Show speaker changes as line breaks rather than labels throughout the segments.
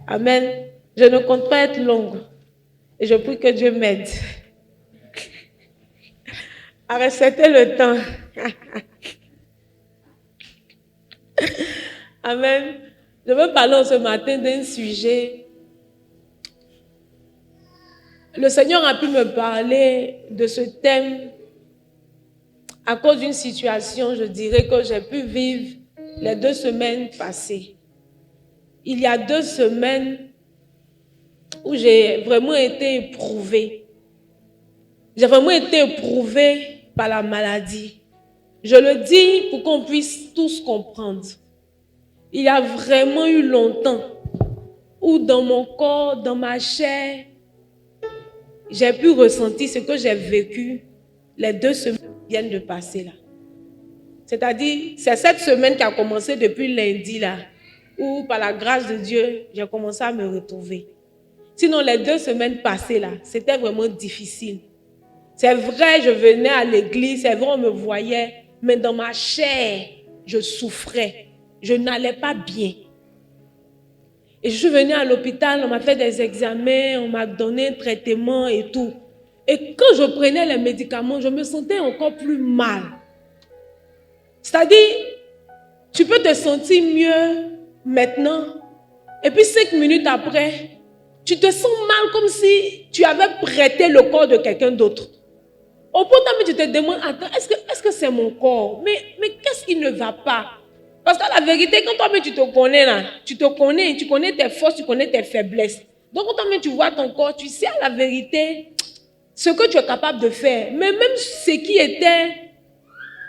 Amen. Je ne compte pas être longue. Et je prie que Dieu m'aide à respecter le temps. Amen. Je veux parler ce matin d'un sujet. Le Seigneur a pu me parler de ce thème à cause d'une situation, je dirais, que j'ai pu vivre les 2 semaines passées. Il y a 2 semaines où j'ai vraiment été éprouvée. J'ai vraiment été éprouvée par la maladie. Je le dis pour qu'on puisse tous comprendre. Il y a vraiment eu longtemps où dans mon corps, dans ma chair, j'ai pu ressentir ce que j'ai vécu les 2 semaines qui viennent de passer là. C'est-à-dire, c'est cette semaine qui a commencé depuis lundi là, où par la grâce de Dieu, j'ai commencé à me retrouver. Sinon, les 2 semaines passées là, c'était vraiment difficile. C'est vrai, je venais à l'église, c'est vrai, on me voyait, mais dans ma chair, je souffrais. Je n'allais pas bien. Et je suis venue à l'hôpital, on m'a fait des examens, on m'a donné un traitement et tout. Et quand je prenais les médicaments, je me sentais encore plus mal. C'est-à-dire, tu peux te sentir mieux maintenant, et puis 5 minutes après, tu te sens mal comme si tu avais prêté le corps de quelqu'un d'autre. Au point où tu te demandes, attends, est-ce que c'est mon corps? Mais qu'est-ce qui ne va pas? Parce que la vérité, quand toi-même tu te connais là, tu connais tes forces, tu connais tes faiblesses. Donc quand toi-même tu vois ton corps, tu sais à la vérité ce que tu es capable de faire. Mais même ce qui était,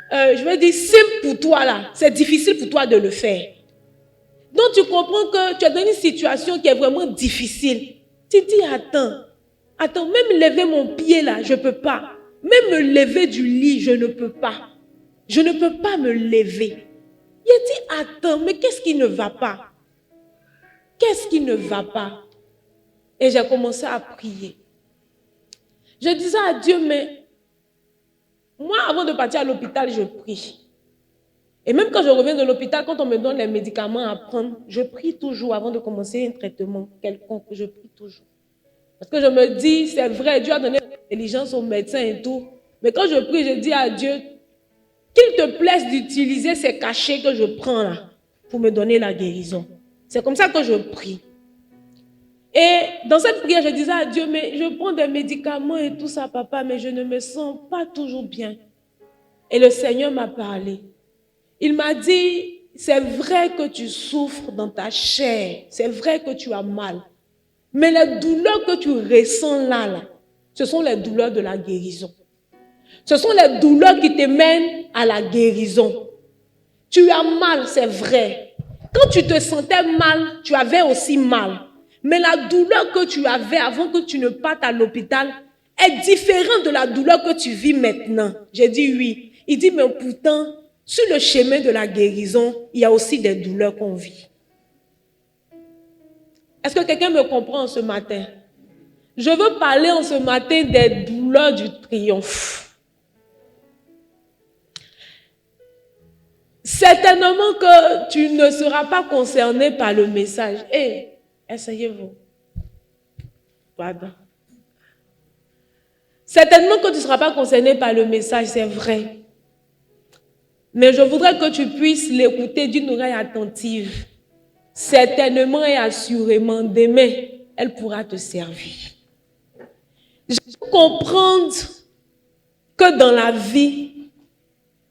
je veux dire, simple pour toi là, c'est difficile pour toi de le faire. Donc tu comprends que tu es dans une situation qui est vraiment difficile. Tu dis, attends, même lever mon pied là, je ne peux pas. Même me lever du lit, je ne peux pas. Je ne peux pas me lever. Il a dit, attends, mais qu'est-ce qui ne va pas? Qu'est-ce qui ne va pas? Et j'ai commencé à prier. Je disais à Dieu, mais moi, avant de partir à l'hôpital, je prie. Et même quand je reviens de l'hôpital, quand on me donne les médicaments à prendre, je prie toujours avant de commencer un traitement quelconque. Je prie toujours. Parce que je me dis, c'est vrai, Dieu a donné l'intelligence aux médecins et tout. Mais quand je prie, je dis à Dieu, qu'il te plaise d'utiliser ces cachets que je prends là pour me donner la guérison. C'est comme ça que je prie. Et dans cette prière, je disais à Dieu, mais je prends des médicaments et tout ça, papa, mais je ne me sens pas toujours bien. Et le Seigneur m'a parlé. Il m'a dit, c'est vrai que tu souffres dans ta chair, c'est vrai que tu as mal. Mais les douleurs que tu ressens là, ce sont les douleurs de la guérison. Ce sont les douleurs qui te mènent à la guérison. Tu as mal, c'est vrai. Quand tu te sentais mal, tu avais aussi mal. Mais la douleur que tu avais avant que tu ne partes à l'hôpital est différente de la douleur que tu vis maintenant. J'ai dit oui. Il dit, mais pourtant, sur le chemin de la guérison, il y a aussi des douleurs qu'on vit. Est-ce que quelqu'un me comprend ce matin? Je veux parler en ce matin des douleurs du triomphe. Certainement que tu ne seras pas concerné par le message. Essayez-vous. Pardon. Certainement que tu ne seras pas concerné par le message, c'est vrai. Mais je voudrais que tu puisses l'écouter d'une oreille attentive. Certainement et assurément, demain, elle pourra te servir. Je veux comprendre que dans la vie,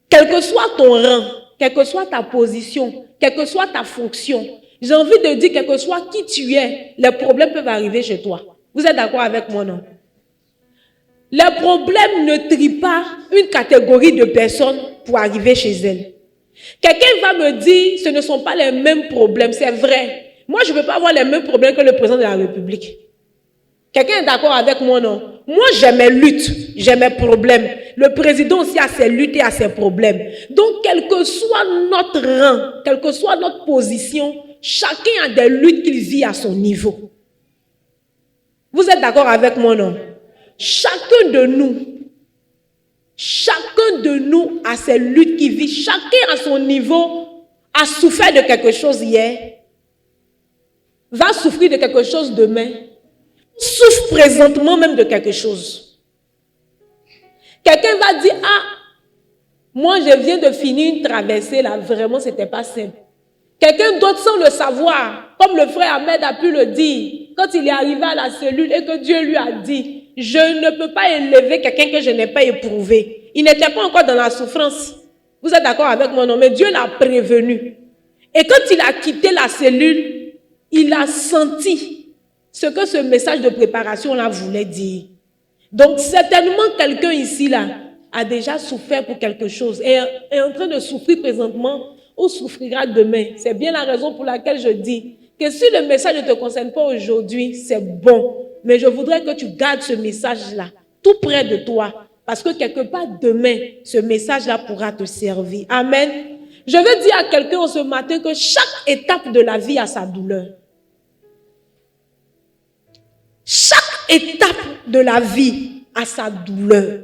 quel que soit ton rang, quelle que soit ta position, quelle que soit ta fonction, j'ai envie de dire, quel que soit qui tu es, les problèmes peuvent arriver chez toi. Vous êtes d'accord avec moi, non? Les problèmes ne trient pas une catégorie de personnes pour arriver chez elles. Quelqu'un va me dire, ce ne sont pas les mêmes problèmes, c'est vrai. Moi, je ne peux pas avoir les mêmes problèmes que le président de la République. Quelqu'un est d'accord avec moi, non? Moi, j'ai mes luttes, j'ai mes problèmes. Le président aussi a ses luttes et a ses problèmes. Donc, quel que soit notre rang, quelle que soit notre position, chacun a des luttes qu'il vit à son niveau. Vous êtes d'accord avec moi, non? Chacun de nous a ses luttes qu'il vit. Chacun à son niveau a souffert de quelque chose hier. va souffrir de quelque chose demain, souffre présentement même de quelque chose. Quelqu'un va dire, ah, moi je viens de finir une traversée là, vraiment c'était pas simple. Quelqu'un d'autre sans le savoir, comme le frère Ahmed a pu le dire, quand il est arrivé à la cellule et que Dieu lui a dit, je ne peux pas élever quelqu'un que je n'ai pas éprouvé. Il n'était pas encore dans la souffrance. Vous êtes d'accord avec moi, non? Mais Dieu l'a prévenu. Et quand il a quitté la cellule, il a senti ce que ce message de préparation là voulait dire. Donc certainement quelqu'un ici là a déjà souffert pour quelque chose et est en train de souffrir présentement ou souffrira demain. C'est bien la raison pour laquelle je dis que si le message ne te concerne pas aujourd'hui, c'est bon. Mais je voudrais que tu gardes ce message-là tout près de toi. Parce que quelque part demain, ce message-là pourra te servir. Amen. Je veux dire à quelqu'un ce matin que chaque étape de la vie a sa douleur. Chaque étape de la vie a sa douleur.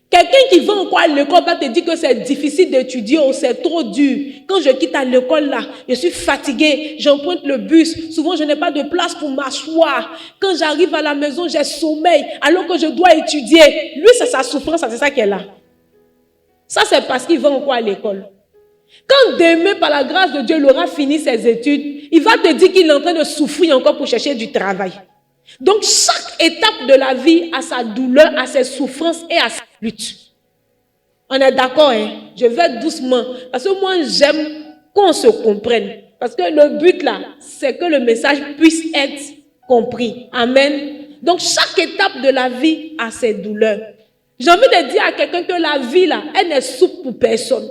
Quelqu'un qui va encore à l'école va te dire que c'est difficile d'étudier ou c'est trop dur. Quand je quitte à l'école là, je suis fatiguée, j'emprunte le bus. Souvent, je n'ai pas de place pour m'asseoir. Quand j'arrive à la maison, j'ai sommeil alors que je dois étudier. Lui, c'est sa souffrance, c'est ça qu'elle a. Ça, c'est parce qu'il va encore à l'école. Quand demain, par la grâce de Dieu, il aura fini ses études, il va te dire qu'il est en train de souffrir encore pour chercher du travail. Donc, chaque étape de la vie a sa douleur, a ses souffrances et a sa lutte. On est d'accord, hein? Je vais doucement. Parce que moi, j'aime qu'on se comprenne. Parce que le but là, c'est que le message puisse être compris. Amen. Donc, chaque étape de la vie a ses douleurs. J'ai envie de dire à quelqu'un que la vie là, elle n'est souple pour personne.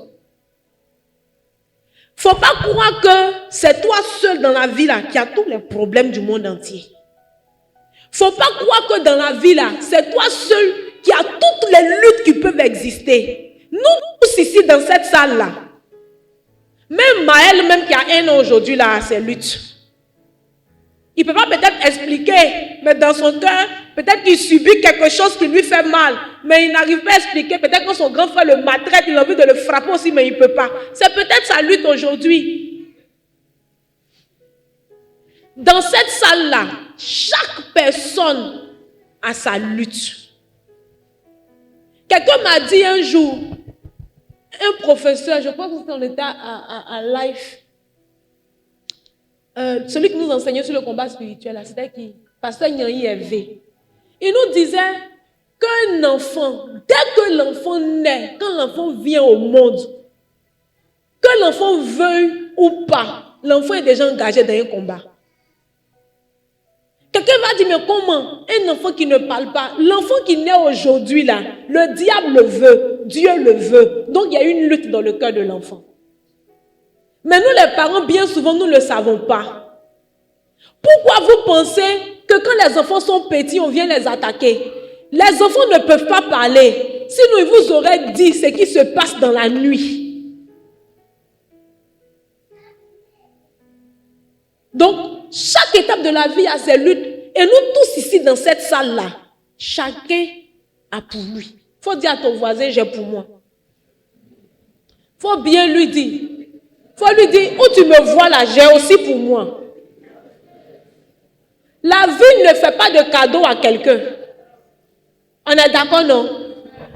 Faut pas croire que c'est toi seul dans la vie là qui a tous les problèmes du monde entier. Faut pas croire que dans la vie là, c'est toi seul qui a toutes les luttes qui peuvent exister. Nous tous ici dans cette salle là, même Maël même qui a 1 an aujourd'hui là, a ses luttes. Il ne peut pas peut-être expliquer, mais dans son cœur, peut-être qu'il subit quelque chose qui lui fait mal, mais il n'arrive pas à expliquer. Peut-être que son grand frère le maltraite, il a envie de le frapper aussi, mais il ne peut pas. C'est peut-être sa lutte aujourd'hui. Dans cette salle-là, chaque personne a sa lutte. Quelqu'un m'a dit un jour, un professeur, je pense que c'était à Life, celui qui nous enseignait sur le combat spirituel, c'était qui? Pasteur Nyanyi Hervé. Il nous disait qu'un enfant, dès que l'enfant naît, quand l'enfant vient au monde, que l'enfant veuille ou pas, l'enfant est déjà engagé dans un combat. Quelqu'un va dire, mais comment? Un enfant qui ne parle pas, l'enfant qui naît aujourd'hui là, le diable le veut, Dieu le veut. Donc il y a une lutte dans le cœur de l'enfant. Mais nous les parents, bien souvent, nous ne le savons pas. Pourquoi vous pensez que quand les enfants sont petits, on vient les attaquer? Les enfants ne peuvent pas parler. Sinon, ils vous auraient dit ce qui se passe dans la nuit. Donc, chaque étape de la vie a ses luttes. Et nous tous ici dans cette salle-là, chacun a pour lui. Il faut dire à ton voisin, j'ai pour moi. Il faut bien lui dire. Il faut lui dire, où tu me vois là, j'ai aussi pour moi. La vie ne fait pas de cadeau à quelqu'un. On est d'accord, non?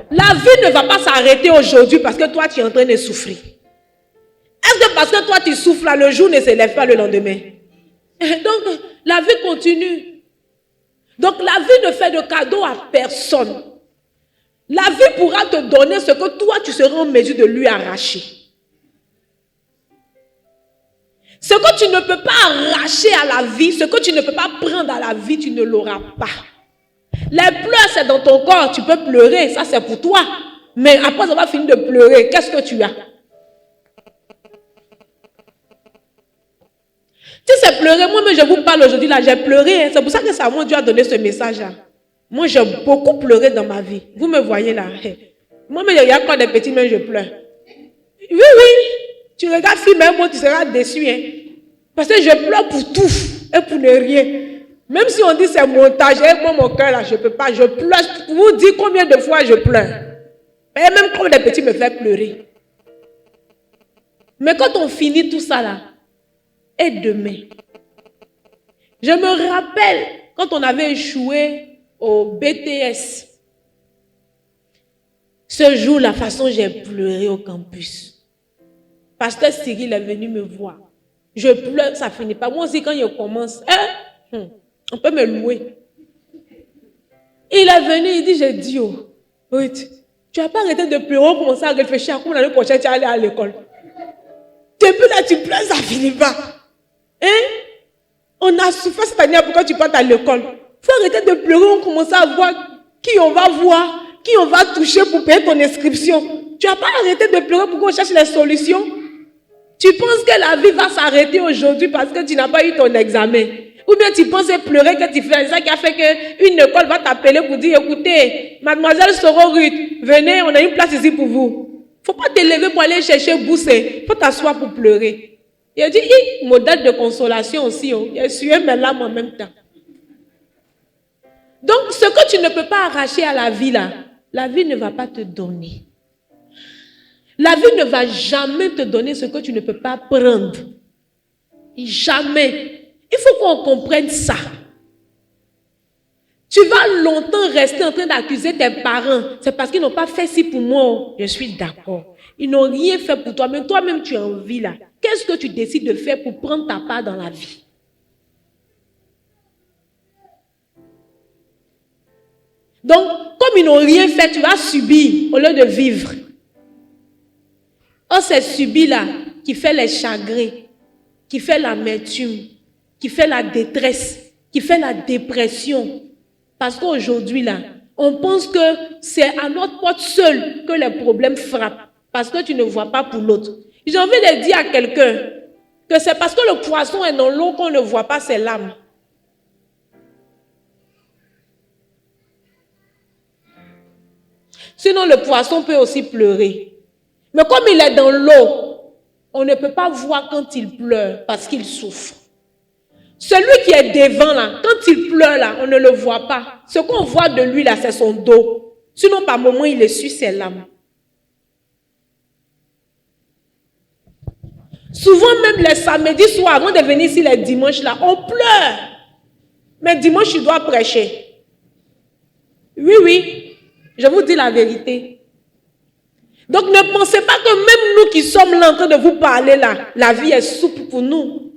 La vie ne va pas s'arrêter aujourd'hui parce que toi, tu es en train de souffrir. Est-ce que parce que toi, tu souffres là, le jour ne se lève pas le lendemain? Donc, la vie continue. Donc, la vie ne fait de cadeau à personne. La vie pourra te donner ce que toi, tu seras en mesure de lui arracher. Ce que tu ne peux pas arracher à la vie, ce que tu ne peux pas prendre à la vie, tu ne l'auras pas. Les pleurs, c'est dans ton corps, tu peux pleurer, ça c'est pour toi. Mais après avoir fini de pleurer, qu'est-ce que tu as? Tu sais pleurer, moi-même je vous parle aujourd'hui là, j'ai pleuré. Hein. C'est pour ça que Samuel Dieu a donné ce message-là. Moi j'ai beaucoup pleuré dans ma vie. Vous me voyez là. Moi-même il y a encore des petits, mais je pleure. Oui, oui. Tu regardes film, moi tu seras déçu. Hein. Parce que je pleure pour tout et pour ne rien. Même si on dit c'est montage, et moi mon cœur là, je ne peux pas. Je pleure. Je vous dis combien de fois je pleure. Et même quand les petits me font pleurer. Mais quand on finit tout ça là, et demain, Je me rappelle quand on avait échoué au BTS. Ce jour, la façon dont j'ai pleuré au campus. Pasteur Cyril est venu me voir. Je pleure, ça ne finit pas. Moi aussi, quand il commence, on peut me louer. Il est venu, il dit, j'ai dit, oh, oui, tu n'as pas arrêté de pleurer, on commence à réfléchir à comment l'année prochaine tu vas aller à l'école. Depuis là, tu pleures, ça ne finit pas. Hein? On a souffert cette année, pourquoi tu partes à l'école? Il faut arrêter de pleurer, on commence à voir qui on va voir, qui on va toucher pour payer ton inscription. Tu n'as pas arrêté de pleurer pour qu'on cherche les solutions. Tu penses que la vie va s'arrêter aujourd'hui parce que tu n'as pas eu ton examen. Ou bien tu penses pleurer que tu fais ça qui a fait qu'une école va t'appeler pour dire, écoutez, mademoiselle Soro-Ruth, venez, on a une place ici pour vous. Il ne faut pas te lever pour aller chercher bousser. Il faut t'asseoir pour pleurer. Il a dit, modèle de consolation aussi. Oh. Il a sué mes larmes en même temps. Donc, ce que tu ne peux pas arracher à la vie, là, la vie ne va pas te donner. La vie ne va jamais te donner ce que tu ne peux pas prendre. Jamais. Il faut qu'on comprenne ça. Tu vas longtemps rester en train d'accuser tes parents. C'est parce qu'ils n'ont pas fait ci pour moi. Je suis d'accord. Ils n'ont rien fait pour toi. Mais toi-même, tu es en vie là. Qu'est-ce que tu décides de faire pour prendre ta part dans la vie? Donc, comme ils n'ont rien fait, tu vas subir au lieu de vivre. Oh, c'est subir là qui fait les chagrins, qui fait l'amertume, qui fait la détresse, qui fait la dépression. Parce qu'aujourd'hui là, on pense que c'est à notre porte seule que les problèmes frappent. Parce que tu ne vois pas pour l'autre. J'ai envie de dire à quelqu'un que c'est parce que le poisson est dans l'eau qu'on ne voit pas ses lames. Sinon, le poisson peut aussi pleurer. Mais comme il est dans l'eau, on ne peut pas voir quand il pleure parce qu'il souffre. Celui qui est devant là, quand il pleure là, on ne le voit pas. Ce qu'on voit de lui là, c'est son dos. Sinon, par moment, il essuie ses larmes. Souvent même les samedis soirs, avant de venir ici les dimanches là, on pleure. Mais dimanche, tu dois prêcher. Oui, je vous dis la vérité. Donc ne pensez pas que même nous qui sommes là en train de vous parler là, la vie est souple pour nous.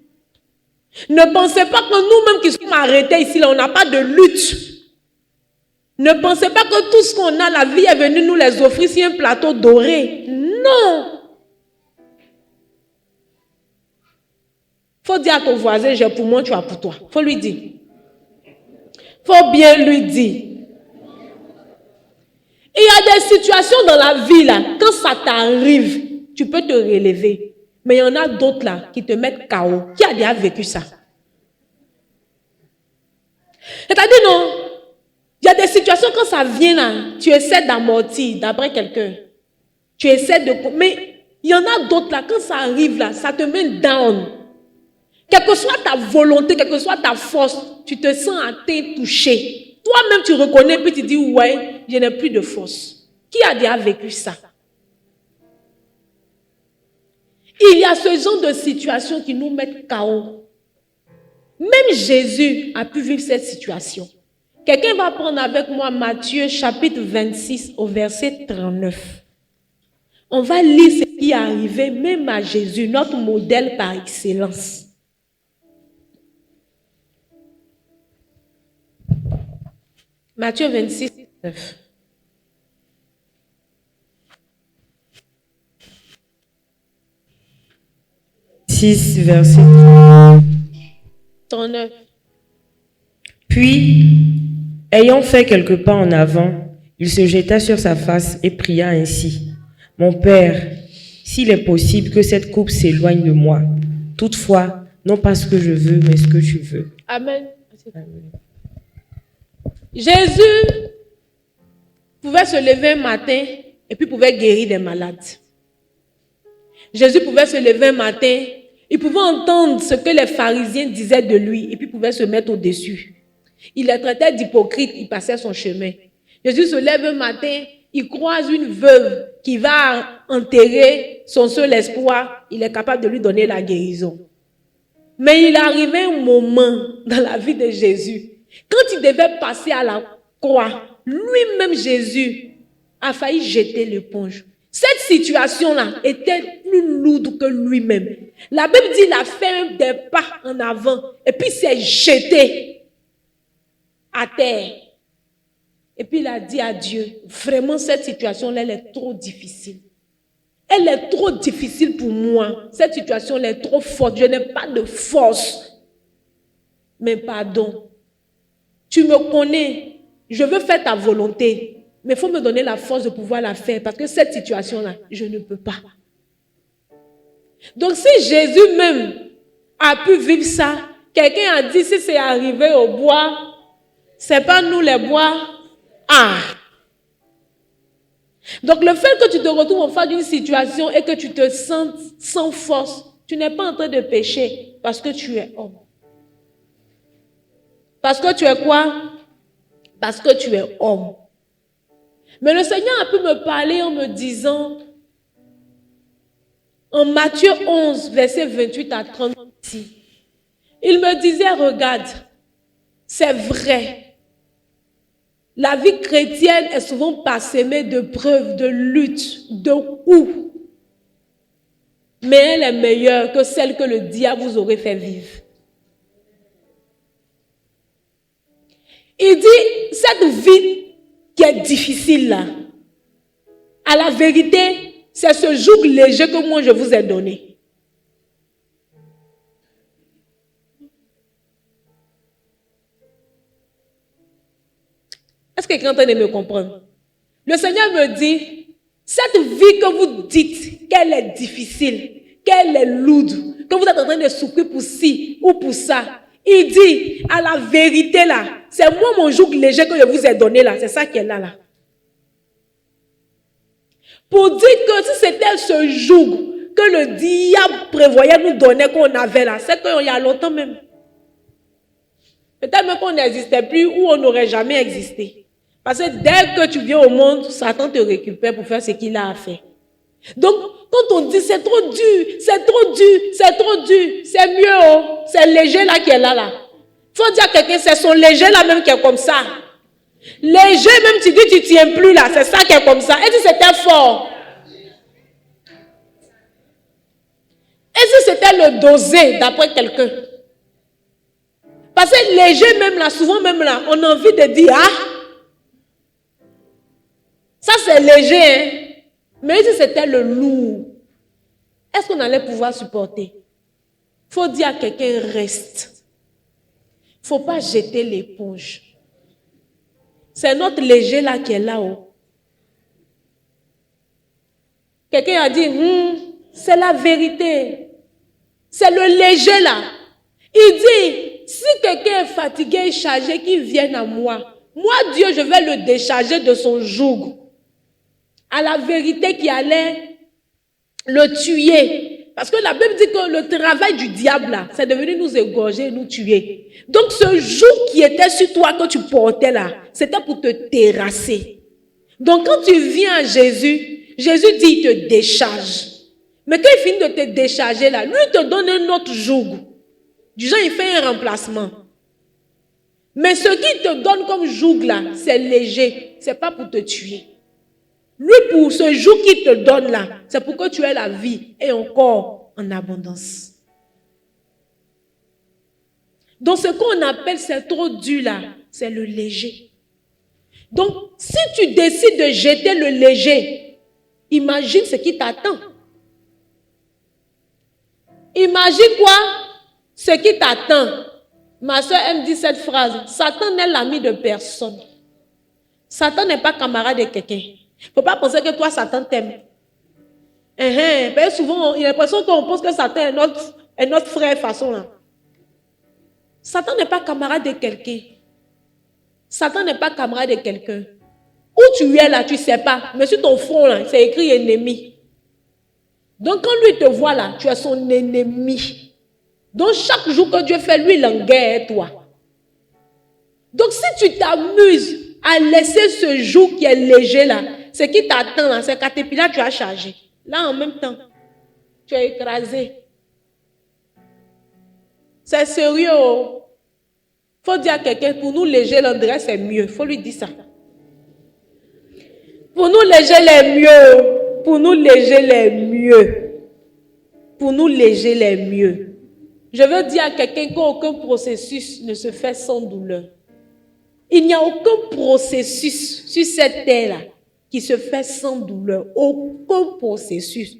Ne pensez pas que nous-mêmes qui sommes arrêtés ici là, on n'a pas de lutte. Ne pensez pas que tout ce qu'on a, la vie est venue nous les offrir sur un plateau doré. Non. Faut dire à ton voisin, j'ai pour moi, tu as pour toi. Faut lui dire. Faut bien lui dire. Il y a des situations dans la vie là, quand ça t'arrive, tu peux te relever. Mais il y en a d'autres là qui te mettent KO. Qui a déjà vécu ça? C'est-à-dire non, il y a des situations quand ça vient là, tu essaies d'amortir d'après quelqu'un. Tu essaies de... Mais il y en a d'autres là, quand ça arrive là, ça te met down. Quelle que soit ta volonté, quelle que soit ta force, tu te sens atteint, touché. Toi-même, tu reconnais, puis tu dis, ouais, je n'ai plus de force. Qui a déjà vécu ça? Il y a ce genre de situation qui nous mettent KO. Même Jésus a pu vivre cette situation. Quelqu'un va prendre avec moi Matthieu chapitre 26 au verset 39. On va lire ce qui est arrivé même à Jésus, notre modèle par excellence. Matthieu 26, 9.
Verset
39.
Puis, ayant fait quelques pas en avant, il se jeta sur sa face et pria ainsi. Mon Père, s'il est possible que cette coupe s'éloigne de moi, toutefois, non pas ce que je veux, mais ce que tu veux.
Amen. Jésus pouvait se lever un matin et puis pouvait guérir des malades. Jésus pouvait se lever un matin, il pouvait entendre ce que les pharisiens disaient de lui et puis pouvait se mettre au-dessus. Il les traitait d'hypocrite, il passait son chemin. Jésus se lève un matin, il croise une veuve qui va enterrer son seul espoir, il est capable de lui donner la guérison. Mais il arrivait un moment dans la vie de Jésus, quand il devait passer à la croix, lui-même Jésus a failli jeter l'éponge. Cette situation-là était plus lourde que lui-même. La Bible dit qu'il a fait des pas en avant et puis s'est jeté à terre. Et puis il a dit à Dieu, vraiment cette situation-là, elle est trop difficile. Elle est trop difficile pour moi. Cette situation-là est trop forte. Je n'ai pas de force. Mais pardon. Tu me connais. Je veux faire ta volonté. Mais il faut me donner la force de pouvoir la faire. Parce que cette situation-là, je ne peux pas. Donc si Jésus même a pu vivre ça, quelqu'un a dit si c'est arrivé au bois, c'est pas nous les bois. Ah! Donc le fait que tu te retrouves en face d'une situation et que tu te sens sans force, tu n'es pas en train de pécher parce que tu es homme. Parce que tu es quoi? Parce que tu es homme. Mais le Seigneur a pu me parler en me disant, en Matthieu 11, verset 28 à 30, il me disait, regarde, c'est vrai. La vie chrétienne est souvent parsemée de preuves, de luttes, de coups. Mais elle est meilleure que celle que le diable vous aurait fait vivre. Il dit, cette vie qui est difficile là, à la vérité, c'est ce joug léger que moi je vous ai donné. Est-ce que quelqu'un est en train de me comprendre? Le Seigneur me dit, cette vie que vous dites qu'elle est difficile, qu'elle est lourde, que vous êtes en train de souffrir pour ci ou pour ça, il dit, à la vérité là, c'est moi mon joug léger que je vous ai donné là, c'est ça qui est là. Pour dire que si c'était ce joug que le diable prévoyait nous donner qu'on avait là, c'est qu'il y a longtemps même. Peut-être même qu'on n'existait plus ou on n'aurait jamais existé. Parce que dès que tu viens au monde, Satan te récupère pour faire ce qu'il a à faire. Donc, quand on dit c'est trop dur, c'est trop dur, c'est trop dur, c'est mieux, oh, c'est léger là qui est là. Il faut dire à quelqu'un, c'est son léger là même qui est comme ça. Léger même, tu dis tu ne tiens plus là, c'est ça qui est comme ça. Et si c'était fort? Et si c'était le dosé d'après quelqu'un? Parce que léger même là, souvent même là, on a envie de dire, ah, ça c'est léger, hein? Mais si c'était le lourd, est-ce qu'on allait pouvoir supporter? Il faut dire à quelqu'un, reste. Il ne faut pas jeter l'éponge. C'est notre léger là qui est là-haut. Quelqu'un a dit, c'est la vérité. C'est le léger là. Il dit, si quelqu'un est fatigué et chargé, qu'il vienne à moi. Moi, Dieu, je vais le décharger de son joug. À la vérité qui allait le tuer. Parce que la Bible dit que le travail du diable là, c'est de venir nous égorger et nous tuer. Donc ce joug qui était sur toi que tu portais là, c'était pour te terrasser. Donc quand tu viens à Jésus, Jésus dit il te décharge. Mais quand il finit de te décharger là, lui te donne un autre joug. Du genre il fait un remplacement. Mais ce qu'il te donne comme joug là, c'est léger. C'est pas pour te tuer. Lui, pour ce joug qu'il te donne là, c'est pour que tu aies la vie et encore en abondance. Donc, ce qu'on appelle c'est trop dur là, c'est le léger. Donc, si tu décides de jeter le léger, imagine ce qui t'attend. Imagine quoi? Ce qui t'attend. Ma soeur aime dire cette phrase, Satan n'est l'ami de personne. Satan n'est pas camarade de quelqu'un. Il ne faut pas penser que toi, Satan t'aime. Souvent, il y a l'impression qu'on pense que Satan est notre frère façon là. Satan n'est pas camarade de quelqu'un. Satan n'est pas camarade de quelqu'un. Où tu es là, tu ne sais pas. Mais sur ton front là, c'est écrit ennemi. Donc quand lui te voit là, tu es son ennemi. Donc chaque jour que Dieu fait, lui, il en guerre toi. Donc si tu t'amuses à laisser ce joug qui est léger là, ce qui t'attend là, c'est caterpillar, tu as chargé. Là en même temps, tu es écrasé. C'est sérieux. Il faut dire à quelqu'un, pour nous léger, l'André, c'est mieux. Il faut lui dire ça. Pour nous léger les mieux. Pour nous léger les mieux. Pour nous léger les mieux. Je veux dire à quelqu'un qu'aucun processus ne se fait sans douleur. Il n'y a aucun processus sur cette terre-là qui se fait sans douleur. Aucun processus.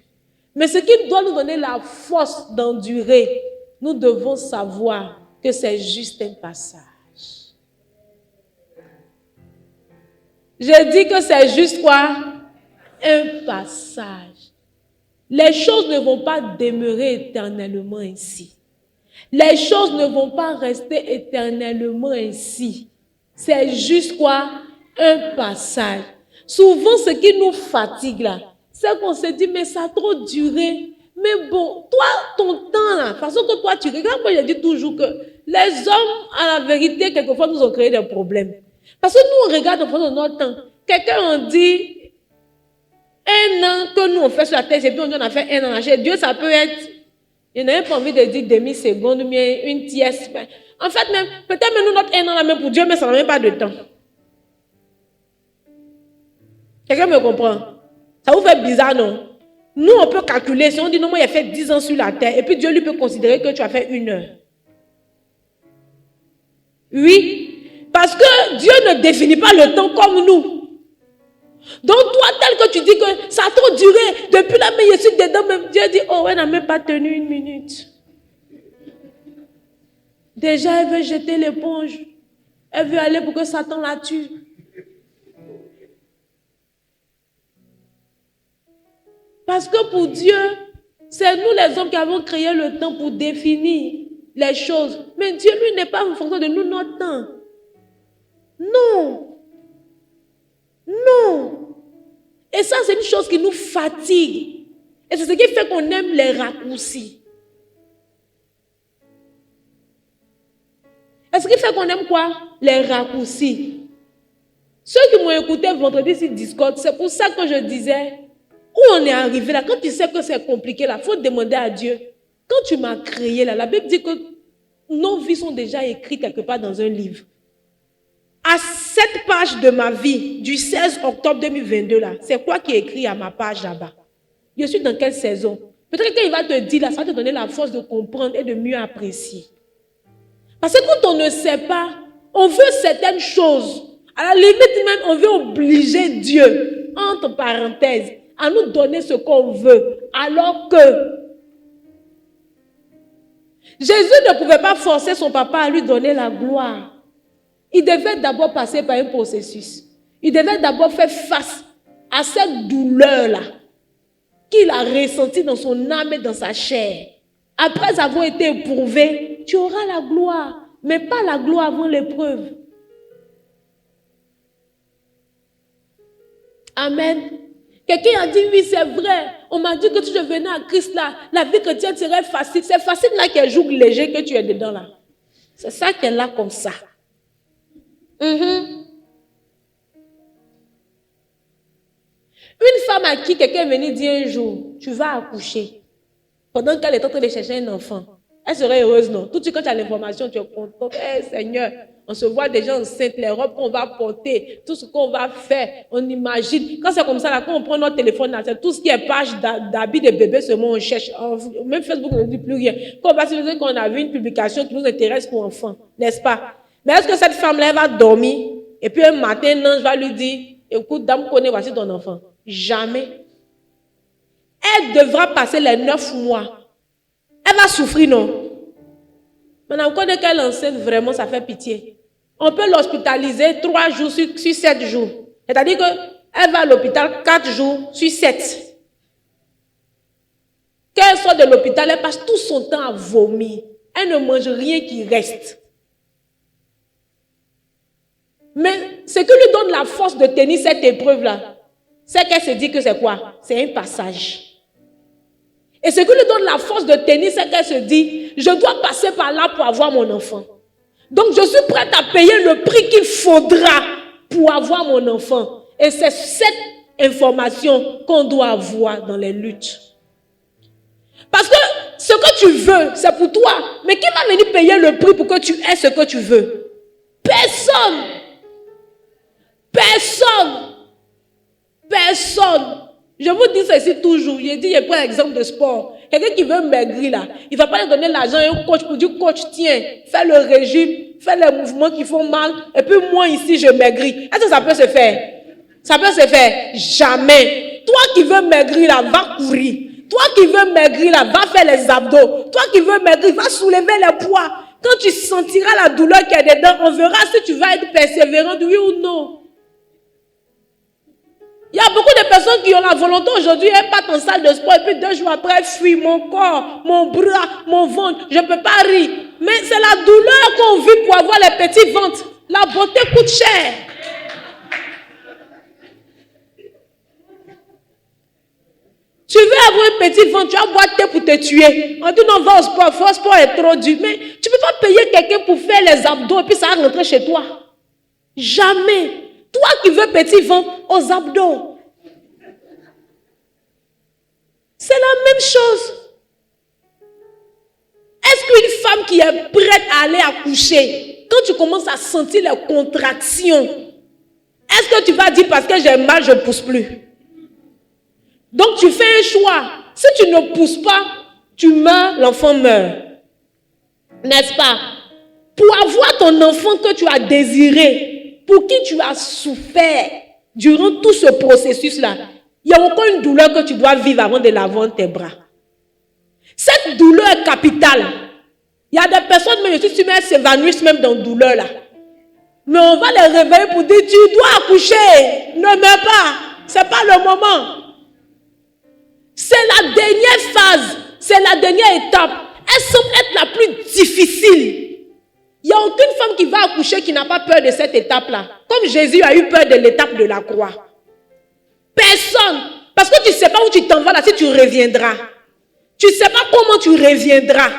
Mais ce qui doit nous donner la force d'endurer, nous devons savoir que c'est juste un passage. Je dis que c'est juste quoi? Un passage. Les choses ne vont pas demeurer éternellement ainsi. Les choses ne vont pas rester éternellement ainsi. C'est juste quoi? Un passage. Souvent, ce qui nous fatigue là, c'est qu'on se dit, mais ça a trop duré. Mais bon, toi, ton temps là, de toute façon que toi, tu regardes, moi je dis toujours que les hommes, à la vérité, quelquefois, nous ont créé des problèmes. Parce que nous, on regarde en fonction de notre temps. Quelqu'un, on dit, 1 an que nous, on fait sur la terre, et puis on dit, on a fait 1 an. Chez Dieu, ça peut être, il n'a pas envie de dire demi-seconde, ou bien une tierce. En fait, même, peut-être même nous, notre 1 an là, même pour Dieu, mais ça n'a même pas de temps. Quelqu'un me comprend? Ça vous fait bizarre, non? Nous, on peut calculer. Si on dit, non, moi, il a fait 10 ans sur la terre, et puis Dieu lui peut considérer que tu as fait 1 heure. Oui, parce que Dieu ne définit pas le temps comme nous. Donc, toi, tel que tu dis que ça a trop duré, depuis là, mais je suis dedans, même Dieu dit, oh, elle n'a même pas tenu 1 minute. Déjà, elle veut jeter l'éponge. Elle veut aller pour que Satan la tue. Parce que pour Dieu, c'est nous les hommes qui avons créé le temps pour définir les choses. Mais Dieu, lui, n'est pas en fonction de nous, notre temps. Non. Non. Et ça, c'est une chose qui nous fatigue. Et c'est ce qui fait qu'on aime les raccourcis. Et ce qui fait qu'on aime quoi? Les raccourcis. Ceux qui m'ont écouté vendredi sur Discord, c'est pour ça que je disais, où on est arrivé là, quand tu sais que c'est compliqué là, il faut demander à Dieu. Quand tu m'as créé là, la Bible dit que nos vies sont déjà écrites quelque part dans un livre. À cette page de ma vie, du 16 octobre 2022 là, c'est quoi qui est écrit à ma page là-bas? Je suis dans quelle saison? Peut-être qu'il va te dire là, ça va te donner la force de comprendre et de mieux apprécier. Parce que quand on ne sait pas, on veut certaines choses. À la limite même, on veut obliger Dieu, entre parenthèses, à nous donner ce qu'on veut. Alors que Jésus ne pouvait pas forcer son papa à lui donner la gloire. Il devait d'abord passer par un processus. Il devait d'abord faire face à cette douleur-là qu'il a ressentie dans son âme et dans sa chair. Après avoir été éprouvé, tu auras la gloire, mais pas la gloire avant l'épreuve. Amen. Quelqu'un a dit, oui, c'est vrai. On m'a dit que si je venais à Christ là, la vie chrétienne serait facile. C'est facile là qu'elle joue léger que tu es dedans là. C'est ça qu'elle a comme ça. Une femme à qui quelqu'un est venu dire un jour, tu vas accoucher, pendant qu'elle est en train de chercher un enfant, elle serait heureuse, non? Tout de suite quand tu as l'information, tu es content. Hey, Seigneur, on se voit déjà enceintes, les robes qu'on va porter, tout ce qu'on va faire, on imagine. Quand c'est comme ça, là, quand on prend notre téléphone, là, c'est tout ce qui est page d'habits de bébé, seulement on cherche. Même Facebook ne dit plus rien. Quand on va se dire qu'on a vu une publication qui nous intéresse pour enfants, n'est-ce pas? Mais est-ce que cette femme-là, elle va dormir et puis un matin, un ange va lui dire, écoute, dame, connais, voici ton enfant. Jamais. Elle devra passer les 9 mois. Elle va souffrir, non? Maintenant, on connaît qu'elle est enceinte, vraiment, ça fait pitié. On peut l'hospitaliser 3 jours sur 7 jours. C'est-à-dire qu'elle va à l'hôpital 4 jours sur 7. Quand elle sort de l'hôpital, elle passe tout son temps à vomir. Elle ne mange rien qui reste. Mais ce qui lui donne la force de tenir cette épreuve-là, c'est qu'elle se dit que c'est quoi? C'est un passage. Et ce qui lui donne la force de tenir, c'est qu'elle se dit, je dois passer par là pour avoir mon enfant. Donc je suis prête à payer le prix qu'il faudra pour avoir mon enfant. Et c'est cette information qu'on doit avoir dans les luttes. Parce que ce que tu veux, c'est pour toi. Mais qui va venir payer le prix pour que tu aies ce que tu veux? Personne. Personne. Personne. Je vous dis ceci toujours. Je dis, je prends l'exemple de sport. Quelqu'un qui veut maigrir là, il ne va pas lui donner l'argent à un coach pour dire, coach, tiens, fais le régime, fais les mouvements qui font mal, et puis moi ici, je maigris. Est-ce que ça peut se faire? Ça peut se faire? Jamais. Toi qui veux maigrir là, va courir. Toi qui veux maigrir là, va faire les abdos. Toi qui veux maigrir, va soulever les poids. Quand tu sentiras la douleur qu'il y a dedans, on verra si tu vas être persévérant, oui ou non. Il y a beaucoup de personnes qui ont la volonté aujourd'hui, elles partent en salle de sport et puis 2 jours après, elles fuient mon corps, mon bras, mon ventre. Je ne peux pas rire. Mais c'est la douleur qu'on vit pour avoir les petits ventres. La beauté coûte cher. Tu veux avoir un petit ventre, tu vas boire thé pour te tuer. On dit non, va au sport est trop dur. Mais tu ne peux pas payer quelqu'un pour faire les abdos et puis ça va rentrer chez toi. Jamais. Toi qui veux petit ventre, aux abdos. C'est la même chose. Est-ce qu'une femme qui est prête à aller accoucher, quand tu commences à sentir les contractions, est-ce que tu vas dire parce que j'ai mal, je ne pousse plus? Donc tu fais un choix. Si tu ne pousses pas, tu meurs, l'enfant meurt. N'est-ce pas? Pour avoir ton enfant que tu as désiré, pour qui tu as souffert durant tout ce processus-là, il y a encore une douleur que tu dois vivre avant de l'avoir dans tes bras. Cette douleur est capitale. Il y a des personnes, même si tu mets, s'évanouissent même dans la douleur là. Mais on va les réveiller pour dire, tu dois accoucher. Ne meurs pas. Ce n'est pas le moment. C'est la dernière phase. C'est la dernière étape. Elle semble être la plus difficile. Il n'y a aucune femme qui va accoucher qui n'a pas peur de cette étape-là. Comme Jésus a eu peur de l'étape de la croix. Personne. Parce que tu ne sais pas où tu t'en vas là, si tu reviendras. Tu ne sais pas comment tu reviendras.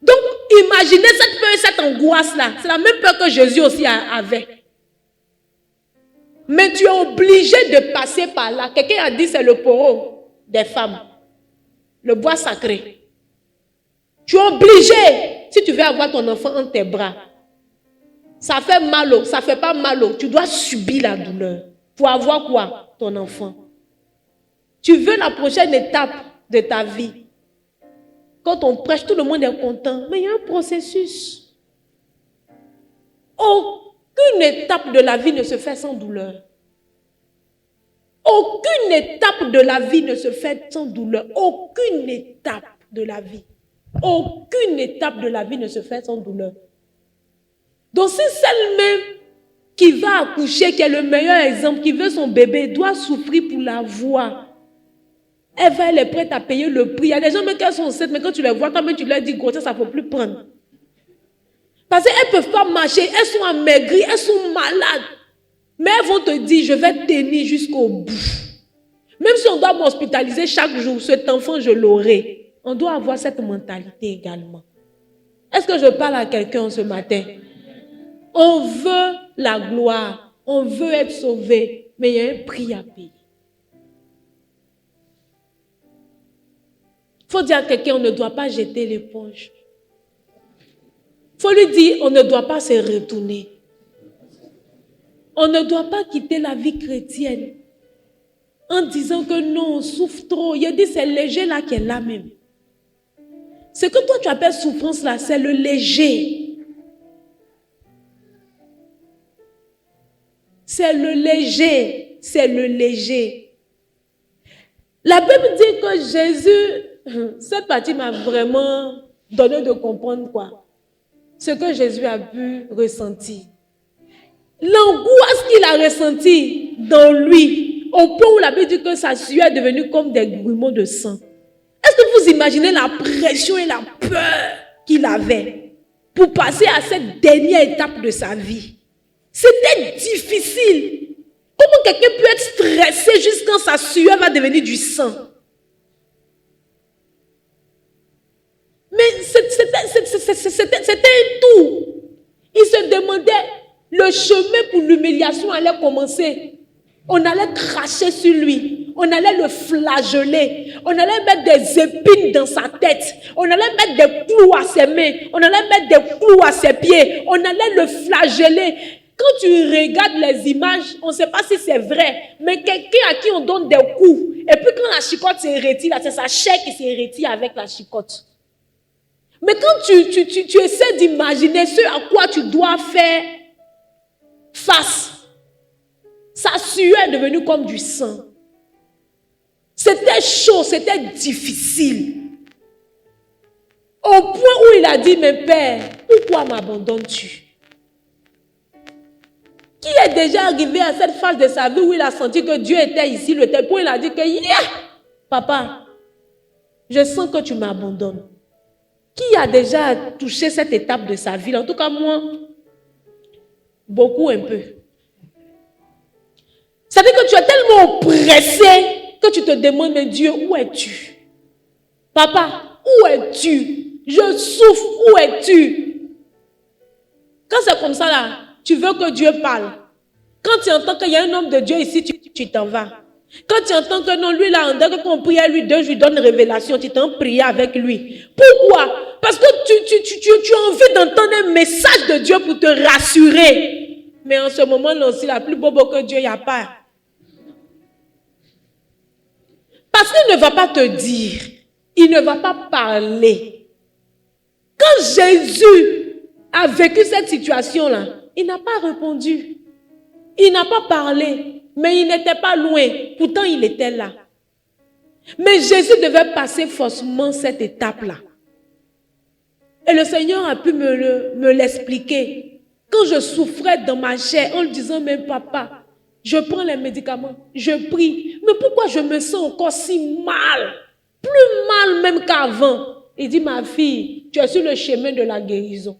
Donc, imaginez cette peur et cette angoisse-là. C'est la même peur que Jésus aussi avait. Mais tu es obligé de passer par là. Quelqu'un a dit c'est le poro des femmes. Le bois sacré. Tu es obligé. Si tu veux avoir ton enfant entre tes bras, ça fait mal, ça ne fait pas mal. Tu dois subir la douleur. Pour avoir quoi? Ton enfant. Tu veux la prochaine étape de ta vie. Quand on prêche, tout le monde est content. Mais il y a un processus. Aucune étape de la vie ne se fait sans douleur. Aucune étape de la vie ne se fait sans douleur. Aucune étape de la vie. Aucune étape de la vie ne se fait sans douleur. Donc si celle même qui va accoucher, qui est le meilleur exemple, qui veut son bébé, doit souffrir pour l'avoir, elle est prête à payer le prix. Il y a des gens même qui sont enceintes, mais quand tu les vois, toi-même tu leur dis, gros, ça ne peut plus prendre. Parce qu'elles ne peuvent pas marcher, elles sont amaigries, elles sont malades. Mais elles vont te dire, je vais tenir jusqu'au bout. Même si on doit m'hospitaliser chaque jour, cet enfant, je l'aurai. On doit avoir cette mentalité également. Est-ce que je parle à quelqu'un ce matin? On veut la gloire, on veut être sauvé, mais il y a un prix à payer. Il faut dire à quelqu'un, on ne doit pas jeter l'éponge. Il faut lui dire, on ne doit pas se retourner. On ne doit pas quitter la vie chrétienne en disant que non, on souffre trop. Il a dit, c'est léger là qui est là même. Ce que toi tu appelles souffrance là, c'est le léger. C'est le léger. C'est le léger. La Bible dit que Jésus, cette partie m'a vraiment donné de comprendre quoi. Ce que Jésus a pu ressentir. L'angoisse qu'il a ressentie dans lui, au point où la Bible dit que sa sueur est devenue comme des grumeaux de sang. Est-ce que vous imaginez la pression et la peur qu'il avait pour passer à cette dernière étape de sa vie? C'était difficile. Comment quelqu'un peut être stressé jusqu'à sa sueur va devenir du sang? Mais c'était un tout. Il se demandait, le chemin pour l'humiliation allait commencer. On allait cracher sur lui. on allait le flageller, on allait mettre des épines dans sa tête, on allait mettre des clous à ses mains, on allait mettre des clous à ses pieds, on allait le flageller. Quand tu regardes les images, on ne sait pas si c'est vrai, mais quelqu'un à qui on donne des coups, et puis quand la chicotte se retire, c'est sa chair qui se retire avec la chicotte. Mais quand tu essaies d'imaginer ce à quoi tu dois faire face, sa sueur est devenue comme du sang. C'était chaud, c'était difficile. Au point où il a dit, mais Père, pourquoi m'abandonnes-tu? Qui est déjà arrivé à cette phase de sa vie où il a senti que Dieu était ici, le tel point il a dit que, papa, je sens que tu m'abandonnes. Qui a déjà touché cette étape de sa vie? En tout cas, moi, beaucoup un peu. C'est-à-dire que tu es tellement oppressé que tu te demandes, mais Dieu, où es-tu? Papa, où es-tu? Je souffre, où es-tu? Quand c'est comme ça là, tu veux que Dieu parle. Quand tu entends qu'il y a un homme de Dieu ici, tu t'en vas. Quand tu entends que non, lui là, quand on prie à lui, Dieu lui donne révélation, tu t'en pries avec lui. Pourquoi? Parce que tu as envie d'entendre un message de Dieu pour te rassurer. Mais en ce moment-là aussi, la plus beau que Dieu, il n'y a pas. Parce qu'il ne va pas te dire, il ne va pas parler. Quand Jésus a vécu cette situation-là, il n'a pas répondu. Il n'a pas parlé, mais il n'était pas loin. Pourtant, il était là. Mais Jésus devait passer forcément cette étape-là. Et le Seigneur a pu me l'expliquer. Quand je souffrais dans ma chair en lui disant, mais papa, je prends les médicaments, je prie. Mais pourquoi je me sens encore si mal? Plus mal même qu'avant. Il dit, ma fille, tu es sur le chemin de la guérison.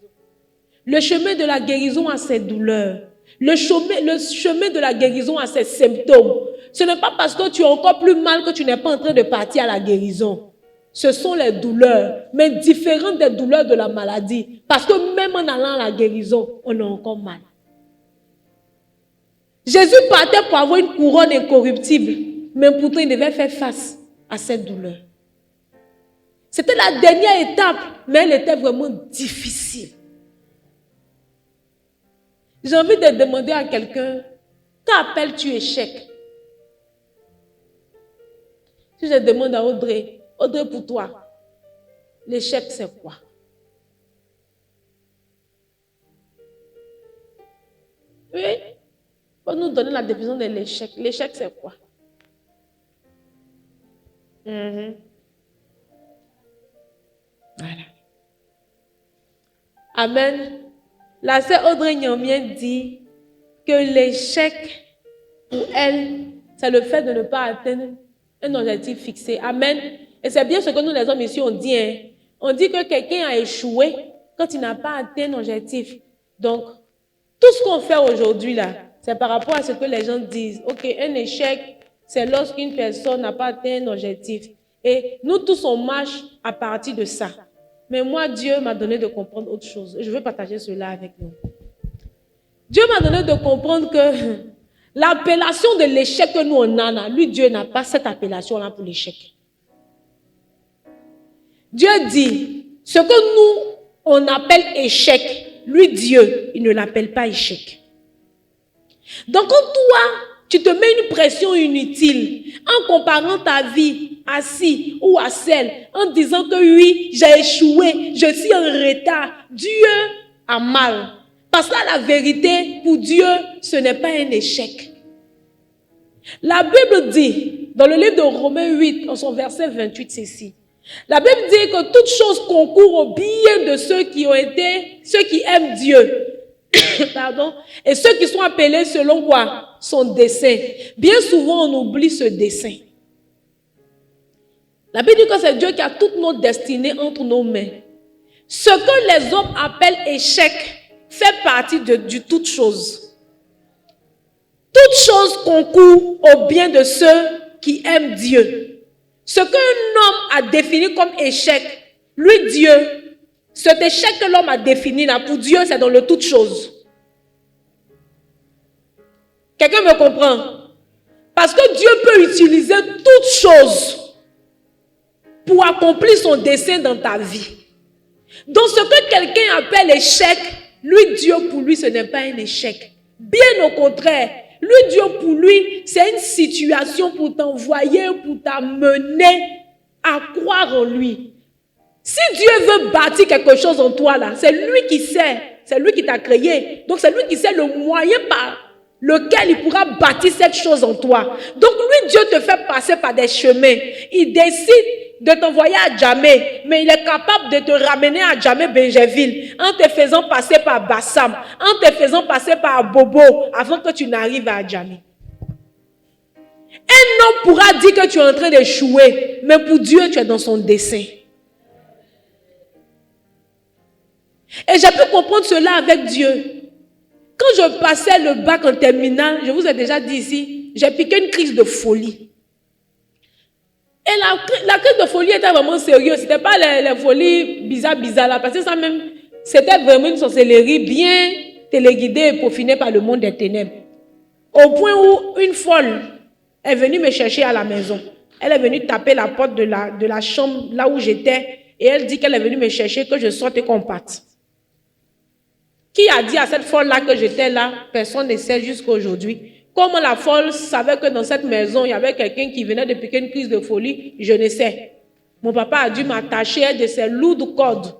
Le chemin de la guérison a ses douleurs. Le chemin de la guérison a ses symptômes. Ce n'est pas parce que tu es encore plus mal que tu n'es pas en train de partir à la guérison. Ce sont les douleurs, mais différentes des douleurs de la maladie. Parce que même en allant à la guérison, on a encore mal. Jésus partait pour avoir une couronne incorruptible, mais pourtant il devait faire face à cette douleur. C'était la dernière étape, mais elle était vraiment difficile. J'ai envie de demander à quelqu'un, qu'appelles-tu échec? Si je demande à Audrey, Audrey pour toi, l'échec c'est quoi? Oui, faut nous donner la définition de l'échec. L'échec c'est quoi? Voilà. Amen. La sœur Audrey Nyamien dit que l'échec, pour elle, c'est le fait de ne pas atteindre un objectif fixé. Amen. Et c'est bien ce que nous les hommes ici on dit. Hein. On dit que quelqu'un a échoué quand il n'a pas atteint un objectif. Donc, tout ce qu'on fait aujourd'hui là, c'est par rapport à ce que les gens disent. Ok, un échec, c'est lorsqu'une personne n'a pas atteint un objectif. Et nous tous on marche à partir de ça. Mais moi, Dieu m'a donné de comprendre autre chose. Et je veux partager cela avec nous. Dieu m'a donné de comprendre que l'appellation de l'échec que nous on a là, lui, Dieu n'a pas cette appellation-là pour l'échec. Dieu dit, ce que nous, on appelle échec, lui, Dieu, il ne l'appelle pas échec. Donc, quand toi, tu te mets une pression inutile en comparant ta vie à ci ou à celle, en disant que oui, j'ai échoué, je suis en retard. Dieu a mal. Parce que la vérité, pour Dieu, ce n'est pas un échec. La Bible dit, dans le livre de Romains 8, en son verset 28, c'est ici. La Bible dit que toute chose concourt au bien de ceux qui aiment Dieu. Pardon. Et ceux qui sont appelés selon quoi? Son dessein. Bien souvent, on oublie ce dessein. La Bible dit que c'est Dieu qui a toutes nos destinées entre nos mains. Ce que les hommes appellent échec fait partie de toute chose. Toute chose concourt au bien de ceux qui aiment Dieu. Ce qu'un homme a défini comme échec, lui Dieu, cet échec que l'homme a défini là, pour Dieu, c'est dans le toute chose. Quelqu'un me comprend? Parce que Dieu peut utiliser toutes choses pour accomplir son dessein dans ta vie. Donc ce que quelqu'un appelle échec, lui, Dieu pour lui, ce n'est pas un échec. Bien au contraire, lui, Dieu pour lui, c'est une situation pour t'envoyer, pour t'amener à croire en lui. Si Dieu veut bâtir quelque chose en toi, là, c'est lui qui sait, c'est lui qui t'a créé. Donc c'est lui qui sait le moyen par lequel il pourra bâtir cette chose en toi. Donc lui, Dieu te fait passer par des chemins. Il décide de t'envoyer à Djamé, mais il est capable de te ramener à Djamé-Benjeville en te faisant passer par Bassam, en te faisant passer par Bobo, avant que tu n'arrives à Djamé. Un homme pourra dire que tu es en train d'échouer, mais pour Dieu, tu es dans son dessein. Et j'ai pu comprendre cela avec Dieu. Quand je passais le bac en terminale, je vous ai déjà dit ici, j'ai piqué une crise de folie. Et la crise de folie était vraiment sérieuse. Ce n'était pas les folies bizarres là. Parce que ça même, c'était vraiment une sorcellerie bien téléguidée et peaufinée par le monde des ténèbres. Au point où une folle est venue me chercher à la maison. Elle est venue taper la porte de la chambre là où j'étais. Et elle dit qu'elle est venue me chercher, que je sorte et qu'on parte. Qui a dit à cette folle-là que j'étais là? Personne ne sait jusqu'à aujourd'hui. Comment la folle savait que dans cette maison, il y avait quelqu'un qui venait de piquer une crise de folie? Je ne sais. Mon papa a dû m'attacher de ses lourdes cordes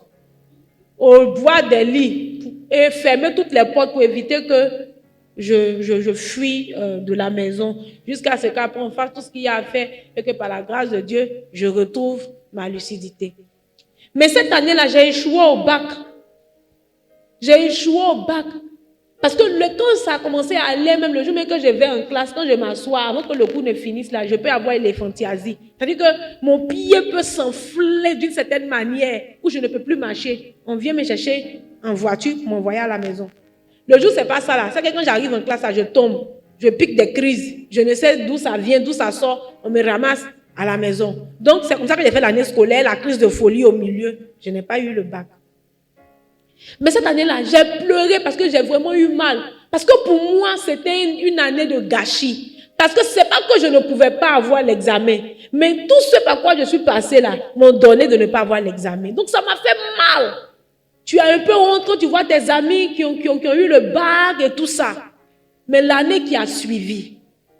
au bois des lits et fermer toutes les portes pour éviter que je fuis de la maison jusqu'à ce qu'après on fasse tout ce qu'il y a à faire et que par la grâce de Dieu, je retrouve ma lucidité. Mais cette année-là, j'ai échoué au bac. J'ai échoué au bac. Parce que quand ça a commencé à aller, même le jour même que je vais en classe, quand je m'assois, avant que le cours ne finisse là, je peux avoir l'éléphantiasie. C'est-à-dire que mon pied peut s'enfler d'une certaine manière où je ne peux plus marcher. On vient me chercher en voiture pour m'envoyer à la maison. Le jour, c'est pas ça là. C'est que quand j'arrive en classe, là, je tombe, je pique des crises. Je ne sais d'où ça vient, d'où ça sort. On me ramasse à la maison. Donc, c'est comme ça que j'ai fait l'année scolaire, la crise de folie au milieu. Je n'ai pas eu le bac. Mais cette année-là, j'ai pleuré parce que j'ai vraiment eu mal. Parce que pour moi, c'était une année de gâchis. Parce que ce n'est pas que je ne pouvais pas avoir l'examen. Mais tout ce par quoi je suis passée là, m'ont donné de ne pas avoir l'examen. Donc ça m'a fait mal. Tu as un peu honte quand tu vois tes amis qui ont eu le bac et tout ça. Mais l'année qui a suivi,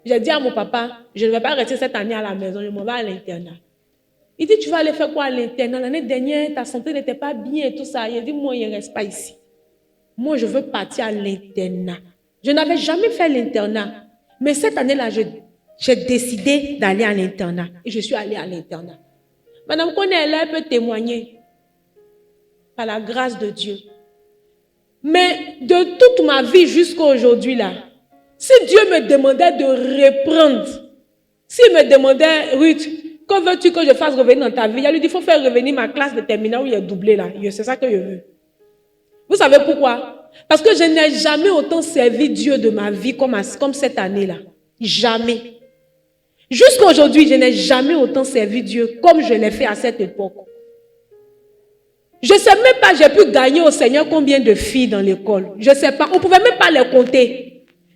j'ai dit à mon papa, je ne vais pas rester cette année à la maison, je m'en vais à l'internat. Il dit, tu vas aller faire quoi à l'internat? L'année dernière, ta santé n'était pas bien et tout ça. Il dit, moi, je ne reste pas ici. Moi, je veux partir à l'internat. Je n'avais jamais fait l'internat. Mais cette année-là, j'ai décidé d'aller à l'internat. Et je suis allée à l'internat. Madame Konelle, elle peut témoigner. Par la grâce de Dieu. Mais de toute ma vie jusqu'à aujourd'hui, là, si Dieu me demandait de reprendre, s'il me demandait, Ruth, que veux-tu que je fasse revenir dans ta vie? Il lui dit, il faut faire revenir ma classe de terminale où il est doublé là. C'est ça que je veux. Vous savez pourquoi? Parce que je n'ai jamais autant servi Dieu de ma vie comme cette année-là. Jamais. Jusqu'à aujourd'hui, je n'ai jamais autant servi Dieu comme je l'ai fait à cette époque. Je ne sais même pas, j'ai pu gagner au Seigneur combien de filles dans l'école. Je ne sais pas, on ne pouvait même pas les compter.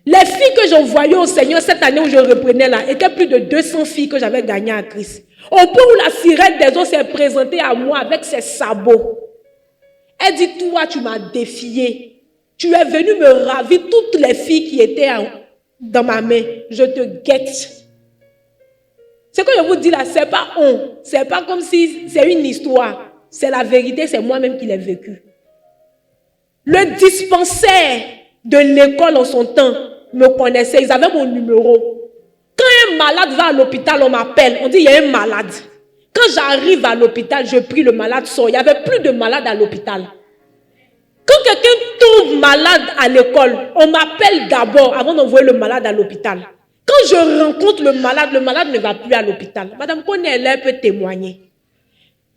Les filles que j'envoyais au Seigneur cette année où je reprenais là, étaient plus de 200 filles que j'avais gagnées à Christ. Au point où la sirène des eaux s'est présentée à moi avec ses sabots. Elle dit, toi, tu m'as défié. Tu es venu me ravir toutes les filles qui étaient dans ma main. Je te guette. Ce que je vous dis là, ce n'est pas honte. Ce n'est pas comme si c'est une histoire. C'est la vérité, c'est moi-même qui l'ai vécu. Le dispensaire de l'école en son temps me connaissait, ils avaient mon numéro. Quand un malade va à l'hôpital, on m'appelle, on dit il y a un malade. Quand j'arrive à l'hôpital, je prie, le malade sort. Il n'y avait plus de malade à l'hôpital. Quand quelqu'un tombe malade à l'école, on m'appelle d'abord avant d'envoyer le malade à l'hôpital. Quand je rencontre le malade ne va plus à l'hôpital. Madame Konelle, elle peut témoigner.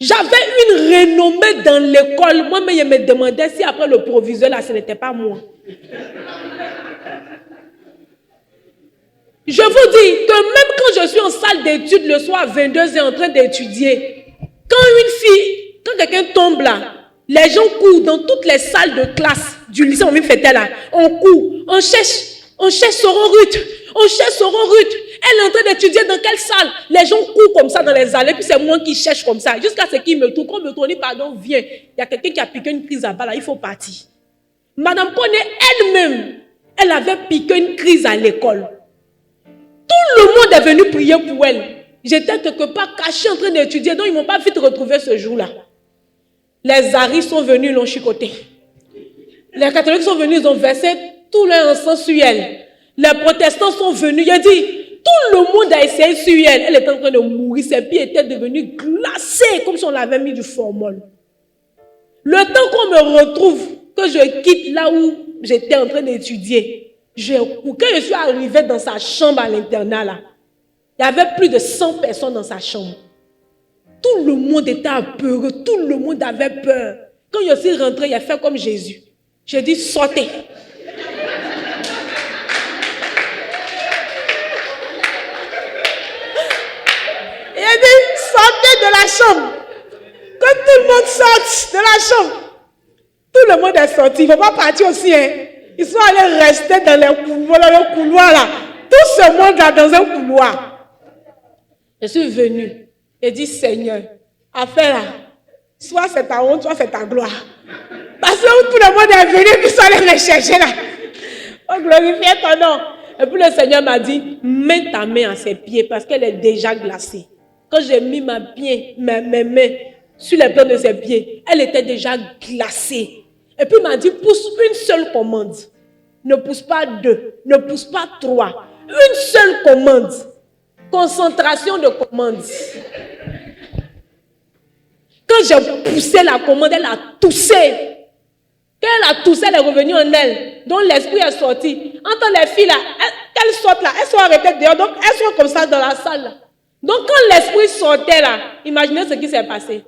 J'avais une renommée dans l'école. Moi-même, je me demandais si après le proviseur, là, ce n'était pas moi. Je vous dis que même quand je suis en salle d'études le soir à 22h en train d'étudier, quand quelqu'un tombe là, les gens courent dans toutes les salles de classe du lycée, on vient fêter là, on court, on cherche Soron Ruth, Elle est en train d'étudier dans quelle salle? Les gens courent comme ça dans les allées, puis c'est moi qui cherche comme ça. Jusqu'à ce qu'ils me trouvent. Quand on me trouve, on dit, pardon, viens. Il y a quelqu'un qui a piqué une crise là-bas, là, il faut partir. Madame Koné elle-même, elle avait piqué une crise à l'école. Tout le monde est venu prier pour elle. J'étais quelque part caché en train d'étudier, donc ils ne m'ont pas vite retrouvé ce jour-là. Les Aris sont venus, ils l'ont chicoté. Les catholiques sont venus, ils ont versé tout leur encens sur elle. Les protestants sont venus, il a dit, tout le monde a essayé sur elle. Elle était en train de mourir, ses pieds étaient devenus glacés, comme si on l'avait mis du formol. Le temps qu'on me retrouve, que je quitte là où j'étais en train d'étudier, quand je suis arrivée dans sa chambre à l'internat, là, il y avait plus de 100 personnes dans sa chambre. Tout le monde était apeuré, tout le monde avait peur. Quand je suis rentrée, il a fait comme Jésus. J'ai dit, sortez. Il a dit, sortez de la chambre. Que tout le monde sorte de la chambre. Tout le monde est sorti. Il ne faut pas partir aussi. Hein. Ils sont allés rester dans le couloir là. Tout ce monde là dans un couloir. Je suis venue et dit, Seigneur, affaire là, soit c'est ta honte, soit c'est ta gloire. Parce que tout le monde est venu, puis ils sont allés me chercher là. Oh, glorifiez ton nom. Et puis le Seigneur m'a dit, mets ta main à ses pieds parce qu'elle est déjà glacée. Quand j'ai mis mes mains sur les plans de ses pieds, elle était déjà glacée. Et puis il m'a dit, pousse une seule commande. Ne pousse pas deux, ne pousse pas trois. Une seule commande. Concentration de commande. Quand j'ai poussé la commande, elle a toussé. Quand elle a toussé, elle est revenue en elle. Donc l'esprit est sorti. Entre les filles là, qu'elles sortent là, elles sont arrêtées dehors. Donc elles sont comme ça dans la salle là. Donc quand l'esprit sortait là, imaginez ce qui s'est passé.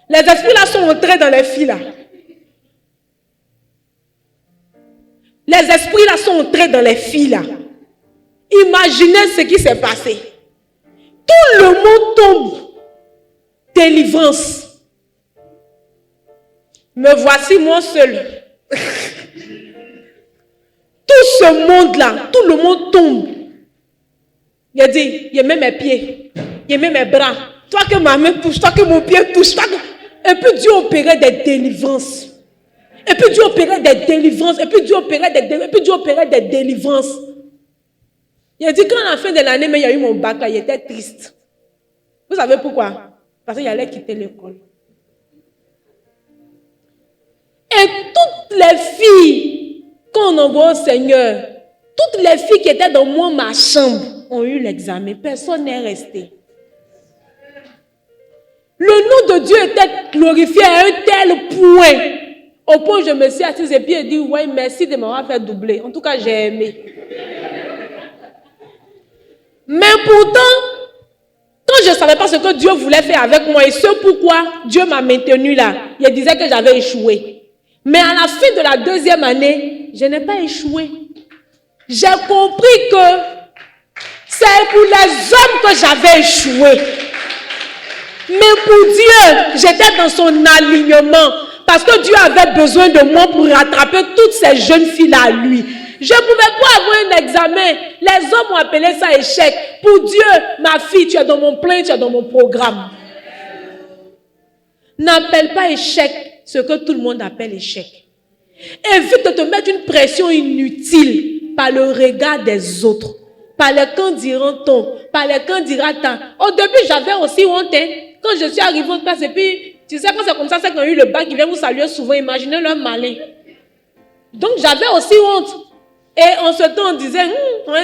Les esprits là sont entrés dans les filles là. Les esprits là sont entrés dans les filles là. Imaginez ce qui s'est passé. Tout le monde tombe. Délivrance. Me voici moi seul. Tout ce monde-là, tout le monde tombe. Il a dit, il met mes pieds, il met mes bras. Toi que ma main touche, toi que mon pied touche. Et puis Dieu opérait des délivrances. Et puis Dieu opérait des délivrances. Et puis Dieu opérait des délivrances. Il a dit qu'à la fin de l'année, mais il y a eu mon bac là, il était triste. Vous savez pourquoi? Parce qu'il allait quitter l'école. Et toutes les filles qu'on envoie au Seigneur, toutes les filles qui étaient dans ma chambre ont eu l'examen. Personne n'est resté. Le nom de Dieu était glorifié à un tel point. Au point où je me suis assise et puis j'ai dit, ouais, merci de m'avoir fait doubler. En tout cas, j'ai aimé. Mais pourtant, quand je ne savais pas ce que Dieu voulait faire avec moi et ce pourquoi Dieu m'a maintenu là, il disait que j'avais échoué. Mais à la fin de la deuxième année, je n'ai pas échoué. J'ai compris que c'est pour les hommes que j'avais échoué. Mais pour Dieu, j'étais dans son alignement. Parce que Dieu avait besoin de moi pour rattraper toutes ces jeunes filles-là à lui. Je ne pouvais pas avoir un examen. Les hommes ont appelé ça échec. Pour Dieu, ma fille, tu es dans mon plan, tu es dans mon programme. N'appelle pas échec ce que tout le monde appelle échec. Évite de te mettre une pression inutile par le regard des autres. Par les quand diront-on, par les quand dira-t-on. Au début, j'avais aussi honte. Quand je suis arrivée en classe et puis, tu sais, quand c'est comme ça, c'est qu'on a eu le bac qui vient vous saluer souvent. Imaginez leur malin. Donc, j'avais aussi honte. Et en ce temps, on disait,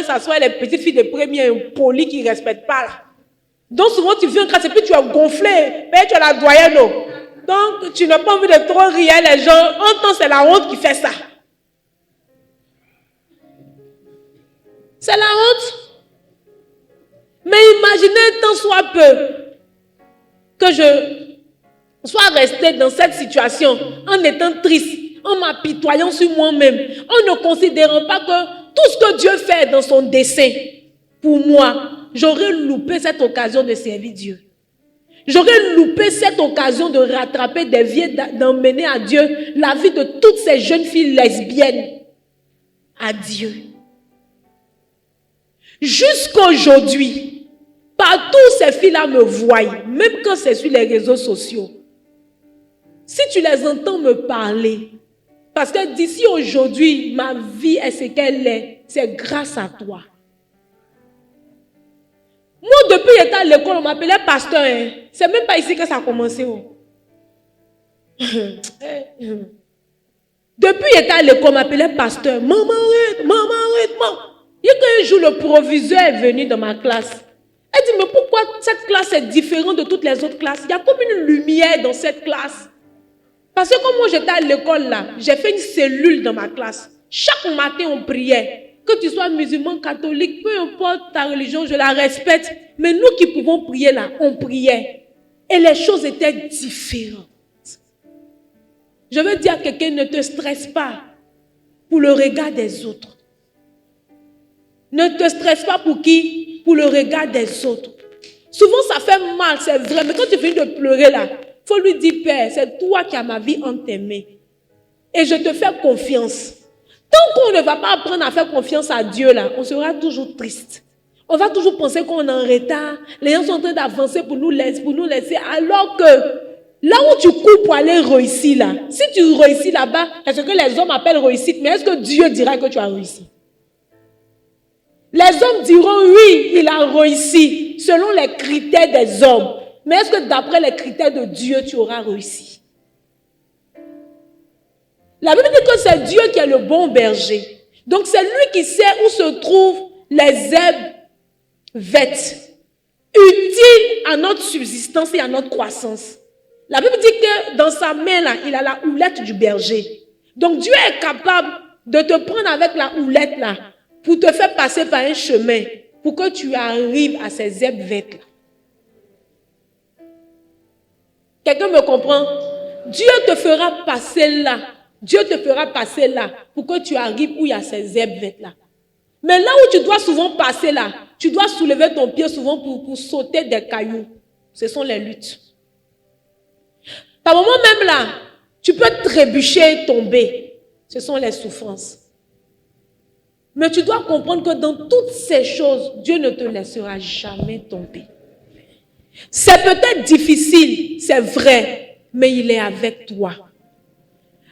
ça soit les petites filles de première polies qui ne respectent pas. Là. Donc, souvent, tu viens en classe et puis tu es gonflé. Mais tu es la doyenne. Donc, tu n'as pas envie de trop rire les gens. En temps, c'est la honte qui fait ça. C'est la honte. Mais imaginez tant soit peu que je sois restée dans cette situation en étant triste, en m'apitoyant sur moi-même, en ne considérant pas que tout ce que Dieu fait dans son dessein pour moi, j'aurais loupé cette occasion de servir Dieu. J'aurais loupé cette occasion de rattraper des vies, d'emmener à Dieu la vie de toutes ces jeunes filles lesbiennes à Dieu. Jusqu'à aujourd'hui, partout ces filles-là me voient, même quand c'est sur les réseaux sociaux. Si tu les entends me parler, parce que d'ici aujourd'hui, ma vie est ce qu'elle est, c'est grâce à toi. Moi, depuis que j'étais à l'école, on m'appelait pasteur. Hein. C'est même pas ici que ça a commencé. Oh. Depuis que j'étais à l'école, on m'appelait pasteur. Maman, arrête, maman. Et quand un jour, le proviseur est venu dans ma classe, elle dit, mais pourquoi cette classe est différente de toutes les autres classes? Il y a comme une lumière dans cette classe. Parce que comme moi, j'étais à l'école là, j'ai fait une cellule dans ma classe. Chaque matin, on priait. Que tu sois musulman, catholique, peu importe ta religion, je la respecte. Mais nous qui pouvons prier là, on priait. Et les choses étaient différentes. Je veux dire à quelqu'un, ne te stresse pas pour le regard des autres. Ne te stresse pas pour qui? Pour le regard des autres. Souvent, ça fait mal, c'est vrai. Mais quand tu finis de pleurer là, il faut lui dire, Père, c'est toi qui as ma vie entre tes mains. Et je te fais confiance. Tant qu'on ne va pas apprendre à faire confiance à Dieu là, on sera toujours triste. On va toujours penser qu'on est en retard. Les gens sont en train d'avancer pour nous laisser. Alors que là où tu cours pour aller réussir là, si tu réussis là-bas, c'est ce que les hommes appellent réussite. Mais est-ce que Dieu dira que tu as réussi? Les hommes diront oui, il a réussi selon les critères des hommes. Mais est-ce que d'après les critères de Dieu, tu auras réussi? La Bible dit que c'est Dieu qui est le bon berger. Donc c'est lui qui sait où se trouvent les herbes vertes, utiles à notre subsistance et à notre croissance. La Bible dit que dans sa main là, il a la houlette du berger. Donc Dieu est capable de te prendre avec la houlette là, pour te faire passer par un chemin, pour que tu arrives à ces herbes vertes là. Quelqu'un me comprend? Dieu te fera passer là. Dieu te fera passer là pour que tu arrives où il y a ces herbes vertes là. Mais là où tu dois souvent passer là, tu dois soulever ton pied souvent pour sauter des cailloux. Ce sont les luttes. Par moment même là, tu peux trébucher et tomber. Ce sont les souffrances. Mais tu dois comprendre que dans toutes ces choses, Dieu ne te laissera jamais tomber. C'est peut-être difficile, c'est vrai, mais il est avec toi.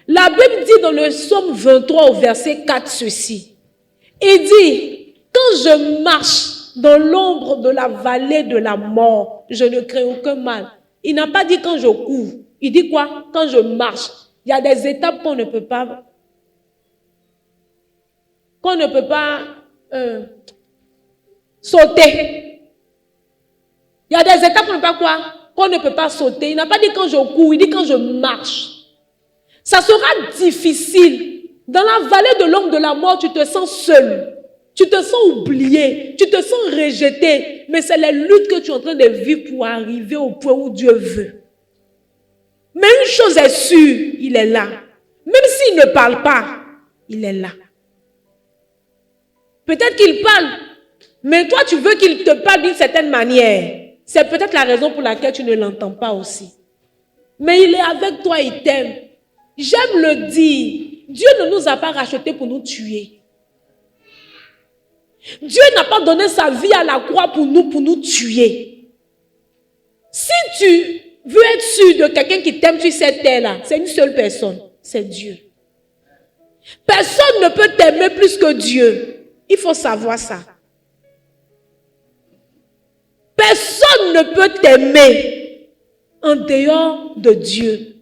La Bible dit dans le psaume 23 au verset 4 ceci. Il dit, quand je marche dans l'ombre de la vallée de la mort, je ne crains aucun mal. Il n'a pas dit quand je cours. Il dit quoi? Quand je marche. Il y a des étapes qu'on ne peut pas sauter. Il y a des étapes qu'on ne peut pas quoi? Qu'on ne peut pas sauter. Il n'a pas dit quand je cours, il dit quand je marche. Ça sera difficile. Dans la vallée de l'ombre de la mort, tu te sens seul. Tu te sens oublié. Tu te sens rejeté. Mais c'est les luttes que tu es en train de vivre pour arriver au point où Dieu veut. Mais une chose est sûre, il est là. Même s'il ne parle pas, il est là. Peut-être qu'il parle, mais toi tu veux qu'il te parle d'une certaine manière. C'est peut-être la raison pour laquelle tu ne l'entends pas aussi. Mais il est avec toi, il t'aime. J'aime le dire. Dieu ne nous a pas rachetés pour nous tuer. Dieu n'a pas donné sa vie à la croix pour nous tuer. Si tu veux être sûr de quelqu'un qui t'aime sur cette terre-là, c'est une seule personne, c'est Dieu. Personne ne peut t'aimer plus que Dieu. Il faut savoir ça. Personne ne peut t'aimer en dehors de Dieu.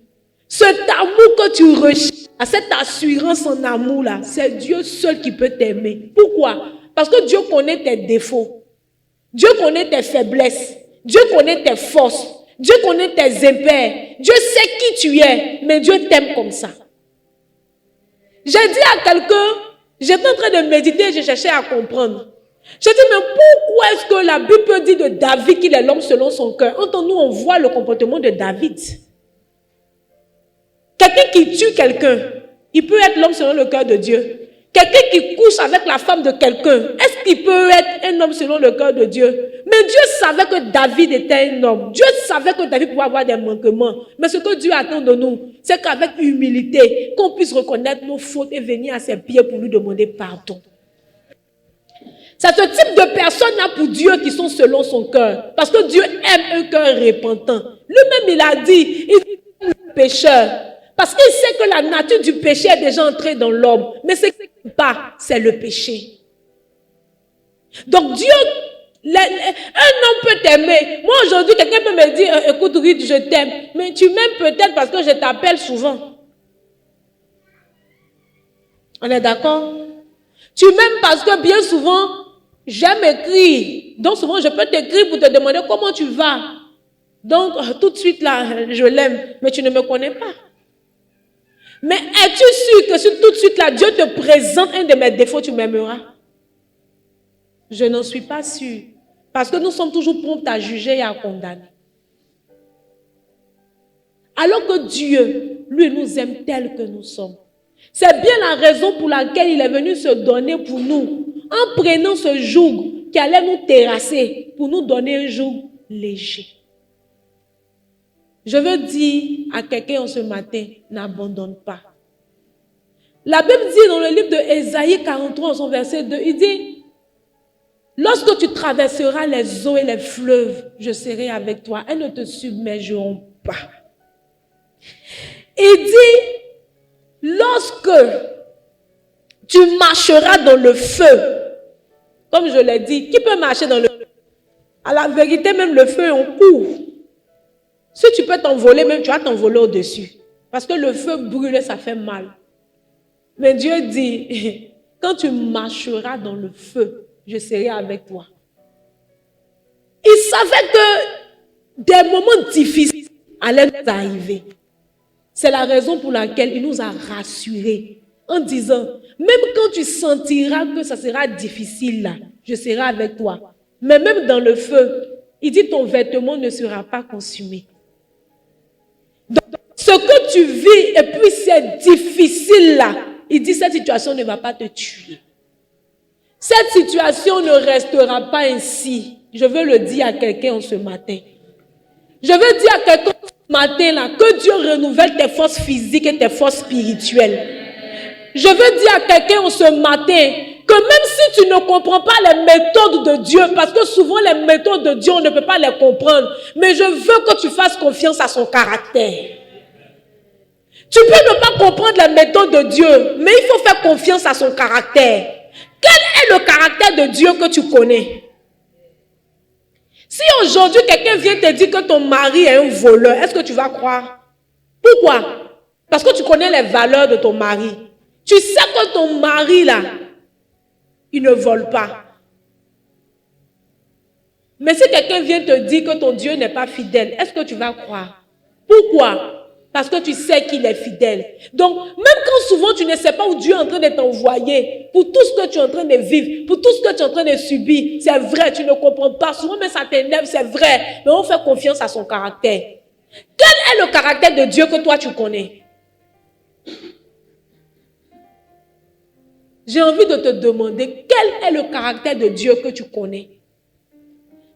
Cet amour que tu recherches, cette assurance en amour là, c'est Dieu seul qui peut t'aimer. Pourquoi? Parce que Dieu connaît tes défauts. Dieu connaît tes faiblesses. Dieu connaît tes forces. Dieu connaît tes impairs. Dieu sait qui tu es, mais Dieu t'aime comme ça. J'ai dit à quelqu'un, j'étais en train de méditer, je cherchais à comprendre. J'ai dit, mais pourquoi est-ce que la Bible peut dire de David qu'il est l'homme selon son cœur? Entends-nous, on voit le comportement de David. Quelqu'un qui tue quelqu'un, il peut être l'homme selon le cœur de Dieu. Quelqu'un qui couche avec la femme de quelqu'un, est-ce qu'il peut être un homme selon le cœur de Dieu? Mais Dieu savait que David était un homme. Dieu savait que David pouvait avoir des manquements. Mais ce que Dieu attend de nous, c'est qu'avec humilité, qu'on puisse reconnaître nos fautes et venir à ses pieds pour lui demander pardon. C'est ce type de personnes-là pour Dieu qui sont selon son cœur. Parce que Dieu aime un cœur repentant. Lui-même, il a dit, il dit le pécheur. Parce qu'il sait que la nature du péché est déjà entrée dans l'homme. Mais ce qu'il n'aime pas, c'est le péché. Donc Dieu, un homme peut t'aimer. Moi aujourd'hui, quelqu'un peut me dire, écoute Ruth, je t'aime. Mais tu m'aimes peut-être parce que je t'appelle souvent. On est d'accord? Tu m'aimes parce que bien souvent, j'aime écrire. Donc souvent, je peux t'écrire pour te demander comment tu vas. Donc tout de suite là, je l'aime. Mais tu ne me connais pas. Mais es-tu sûr que si tout de suite là, Dieu te présente un de mes défauts, tu m'aimeras? Je n'en suis pas sûre. Parce que nous sommes toujours prompts à juger et à condamner. Alors que Dieu, lui, nous aime tel que nous sommes. C'est bien la raison pour laquelle il est venu se donner pour nous, en prenant ce joug qui allait nous terrasser, pour nous donner un joug léger. Je veux dire à quelqu'un ce matin, n'abandonne pas. La Bible dit dans le livre de Ésaïe 43, son verset 2, il dit, lorsque tu traverseras les eaux et les fleuves, je serai avec toi. Elles ne te submergeront pas. Il dit, lorsque tu marcheras dans le feu, comme je l'ai dit, qui peut marcher dans le feu? À la vérité, même le feu, on court. Si tu peux t'envoler, même tu vas t'envoler au-dessus. Parce que le feu brûle, ça fait mal. Mais Dieu dit, quand tu marcheras dans le feu, je serai avec toi. Il savait que des moments difficiles allaient nous arriver. C'est la raison pour laquelle il nous a rassurés en disant, même quand tu sentiras que ça sera difficile là, je serai avec toi. Mais même dans le feu, il dit ton vêtement ne sera pas consumé. Donc, ce que tu vis et puis c'est difficile là, il dit cette situation ne va pas te tuer. Cette situation ne restera pas ainsi. Je veux le dire à quelqu'un ce matin. Je veux dire à quelqu'un ce matin là, que Dieu renouvelle tes forces physiques et tes forces spirituelles. Je veux dire à quelqu'un ce matin que même si tu ne comprends pas les méthodes de Dieu, parce que souvent les méthodes de Dieu, on ne peut pas les comprendre, mais je veux que tu fasses confiance à son caractère. Tu peux ne pas comprendre les méthodes de Dieu, mais il faut faire confiance à son caractère. Quel est le caractère de Dieu que tu connais? Si aujourd'hui quelqu'un vient te dire que ton mari est un voleur, est-ce que tu vas croire? Pourquoi? Parce que tu connais les valeurs de ton mari. Tu sais que ton mari là, il ne vole pas. Mais si quelqu'un vient te dire que ton Dieu n'est pas fidèle, est-ce que tu vas croire? Pourquoi? Parce que tu sais qu'il est fidèle. Donc, même quand souvent tu ne sais pas où Dieu est en train de t'envoyer, pour tout ce que tu es en train de vivre, pour tout ce que tu es en train de subir, c'est vrai, tu ne comprends pas. Souvent, mais ça t'énerve, c'est vrai. Mais on fait confiance à son caractère. Quel est le caractère de Dieu que toi tu connais? J'ai envie de te demander, quel est le caractère de Dieu que tu connais?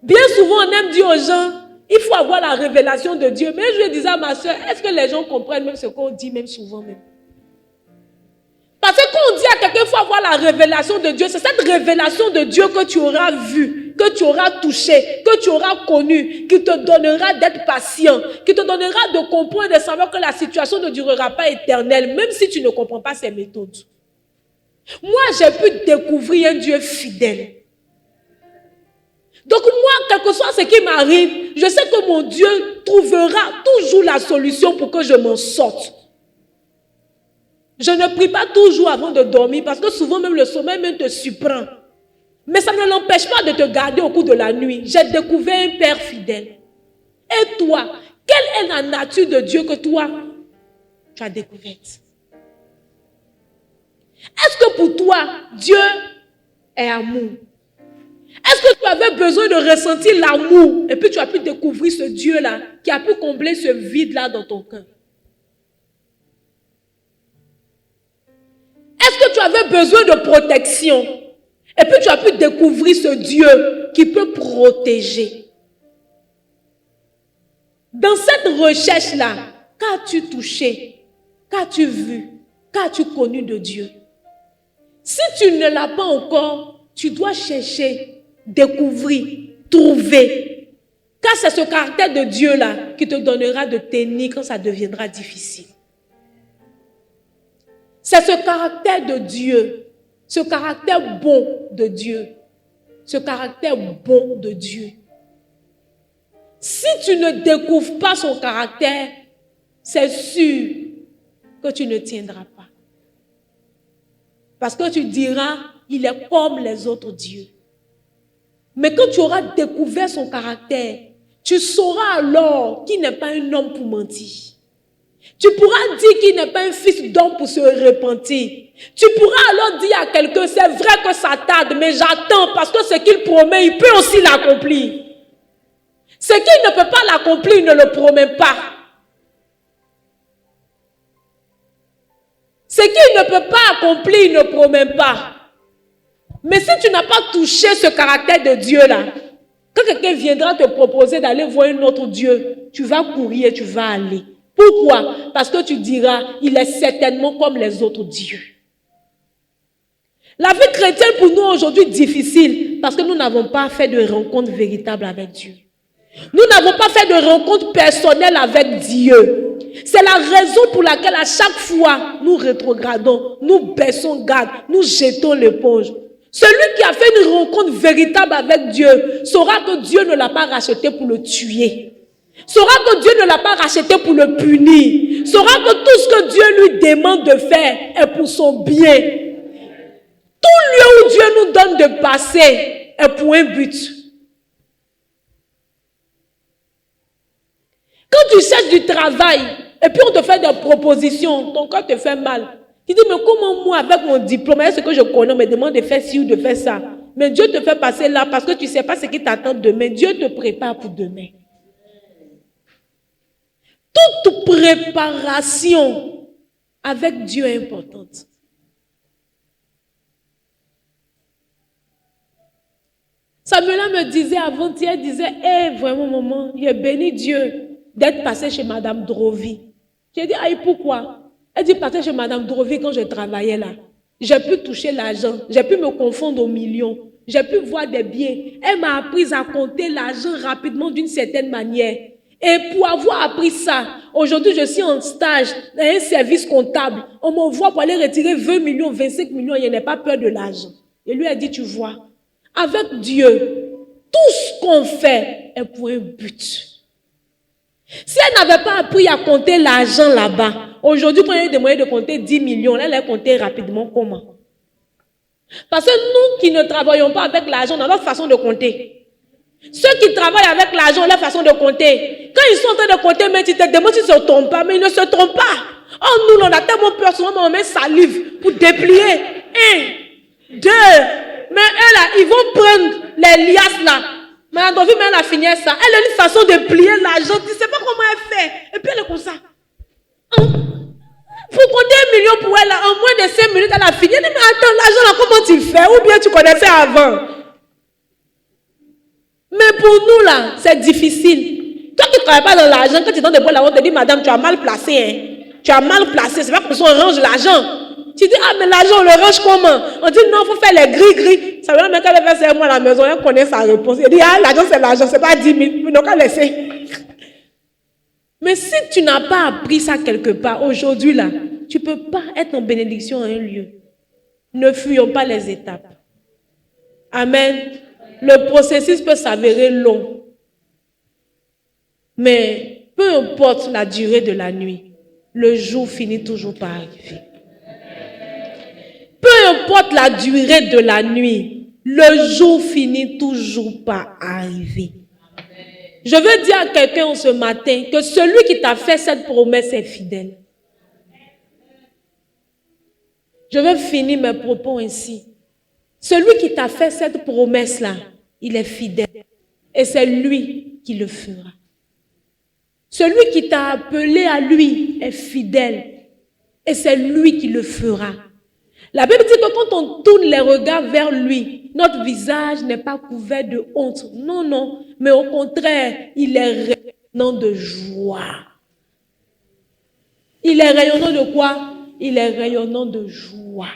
Bien souvent, on aime dire aux gens, il faut avoir la révélation de Dieu. Mais je disais à ma soeur, est-ce que les gens comprennent même ce qu'on dit, même souvent même? Parce que quand on dit à quelqu'un qu'il faut avoir la révélation de Dieu, c'est cette révélation de Dieu que tu auras vue, que tu auras touchée, que tu auras connue, qui te donnera d'être patient, qui te donnera de comprendre et de savoir que la situation ne durera pas éternelle, même si tu ne comprends pas ses méthodes. Moi, j'ai pu découvrir un Dieu fidèle. Donc moi, quel que soit ce qui m'arrive, je sais que mon Dieu trouvera toujours la solution pour que je m'en sorte. Je ne prie pas toujours avant de dormir parce que souvent même le sommeil même te surprend. Mais ça ne l'empêche pas de te garder au cours de la nuit. J'ai découvert un Père fidèle. Et toi, quelle est la nature de Dieu que toi, tu as découverte? Est-ce que pour toi, Dieu est amour? Est-ce que tu avais besoin de ressentir l'amour et puis tu as pu découvrir ce Dieu-là qui a pu combler ce vide-là dans ton cœur? Est-ce que tu avais besoin de protection et puis tu as pu découvrir ce Dieu qui peut protéger? Dans cette recherche-là, qu'as-tu touché? Qu'as-tu vu? Qu'as-tu connu de Dieu? Si tu ne l'as pas encore, tu dois chercher, découvrir, trouver. Car c'est ce caractère de Dieu-là qui te donnera de tenir quand ça deviendra difficile. C'est ce caractère de Dieu, ce caractère bon de Dieu, ce caractère bon de Dieu. Si tu ne découvres pas son caractère, c'est sûr que tu ne tiendras pas. Parce que tu diras, il est comme les autres dieux. Mais quand tu auras découvert son caractère, tu sauras alors qu'il n'est pas un homme pour mentir. Tu pourras dire qu'il n'est pas un fils d'homme pour se repentir. Tu pourras alors dire à quelqu'un, c'est vrai que ça tarde, mais j'attends parce que ce qu'il promet, il peut aussi l'accomplir. Ce qu'il ne peut pas l'accomplir, il ne le promet pas. Ce qu'il ne peut pas accomplir, il ne promet pas. Mais si tu n'as pas touché ce caractère de Dieu-là, quand quelqu'un viendra te proposer d'aller voir un autre Dieu, tu vas courir et tu vas aller. Pourquoi? Parce que tu diras, il est certainement comme les autres dieux. La vie chrétienne pour nous aujourd'hui est difficile parce que nous n'avons pas fait de rencontre véritable avec Dieu. Nous n'avons pas fait de rencontre personnelle avec Dieu. C'est la raison pour laquelle à chaque fois nous rétrogradons, nous baissons garde, nous jetons l'éponge. Celui qui a fait une rencontre véritable avec Dieu saura que Dieu ne l'a pas racheté pour le tuer. Saura que Dieu ne l'a pas racheté pour le punir. Saura que tout ce que Dieu lui demande de faire est pour son bien. Tout lieu où Dieu nous donne de passer est pour un but. Quand tu cherches du travail et puis on te fait des propositions, ton cœur te fait mal. Tu dis, mais comment moi, avec mon diplôme, est-ce que je connais, on me demande de faire ci ou de faire ça. Mais Dieu te fait passer là parce que tu ne sais pas ce qui t'attend demain. Dieu te prépare pour demain. Toute préparation avec Dieu est importante. Samuel me disait avant-hier, il disait, vraiment maman, il est béni Dieu d'être passé chez Madame Drovi. J'ai dit, aïe, pourquoi? Elle dit, passé chez Madame Drovi quand je travaillais là. J'ai pu toucher l'argent, j'ai pu me confondre aux millions, j'ai pu voir des biens. Elle m'a appris à compter l'argent rapidement d'une certaine manière. Et pour avoir appris ça, aujourd'hui je suis en stage dans un service comptable. On m'envoie pour aller retirer 20 millions, 25 millions, il n'y a pas peur de l'argent. Et lui a dit, tu vois, avec Dieu, tout ce qu'on fait est pour un but. Si elle n'avait pas appris à compter l'argent là-bas, aujourd'hui, quand il y a eu des moyens de compter 10 millions, elle a compté rapidement comment? Parce que nous qui ne travaillons pas avec l'argent, on a notre façon de compter. Ceux qui travaillent avec l'argent ont leur façon de compter. Quand ils sont en train de compter, mais tu te demandes s'ils ne se trompent pas, mais ils ne se trompent pas. Oh, nous, on a tellement peur, souvent, on met salive pour déplier. 1, 2. Mais eux là, ils vont prendre les liasses là. Madame Dovi, mais elle a fini ça. Elle a une façon de plier l'argent. Tu ne sais pas comment elle fait. Et puis elle est comme ça. Pour compter 1 million pour elle, en moins de 5 minutes, elle a fini. Elle dit, mais attends, l'argent là, comment tu fais? Ou bien tu connaissais avant? Mais pour nous là, c'est difficile. Toi qui ne travailles pas dans l'argent, quand tu donnes des bois là, on te dit, madame, tu as mal placé. Hein? Tu as mal placé. C'est pas comme ça on range l'argent. Tu dis, ah, mais l'argent, on le range comment? On dit, non, il faut faire les gris-gris. Ça veut dire, mais quand elle fait ça, moi, à la maison, elle connaît sa réponse. Elle dit, ah, l'argent, c'est pas 10 000. Mais non, qu'à laisser. Mais si tu n'as pas appris ça quelque part, aujourd'hui, là, tu ne peux pas être en bénédiction à un lieu. Ne fuyons pas les étapes. Amen. Le processus peut s'avérer long. Mais peu importe la durée de la nuit, le jour finit toujours par arriver. Peu importe la durée de la nuit, le jour finit toujours par arriver. Je veux dire à quelqu'un ce matin que celui qui t'a fait cette promesse est fidèle. Je veux finir mes propos ainsi. Celui qui t'a fait cette promesse-là, il est fidèle. Et c'est lui qui le fera. Celui qui t'a appelé à lui est fidèle. Et c'est lui qui le fera. La Bible dit que quand on tourne les regards vers lui, notre visage n'est pas couvert de honte. Non, non. Mais au contraire, il est rayonnant de joie. Il est rayonnant de quoi? Il est rayonnant de joie.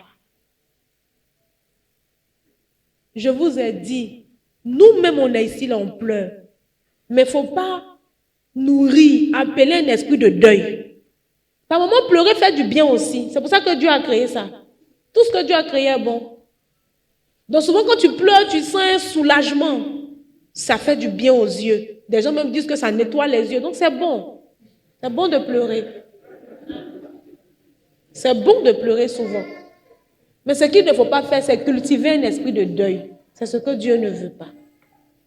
je vous ai dit, nous-mêmes on est ici là, on pleure. Mais il ne faut pas nourrir, appeler un esprit de deuil. Par moment, pleurer fait du bien aussi. C'est pour ça que Dieu a créé ça. Tout ce que Dieu a créé est bon. Donc souvent quand tu pleures, tu sens un soulagement. Ça fait du bien aux yeux. Des gens même disent que ça nettoie les yeux. Donc c'est bon. C'est bon de pleurer. C'est bon de pleurer souvent. Mais ce qu'il ne faut pas faire, c'est cultiver un esprit de deuil. C'est ce que Dieu ne veut pas.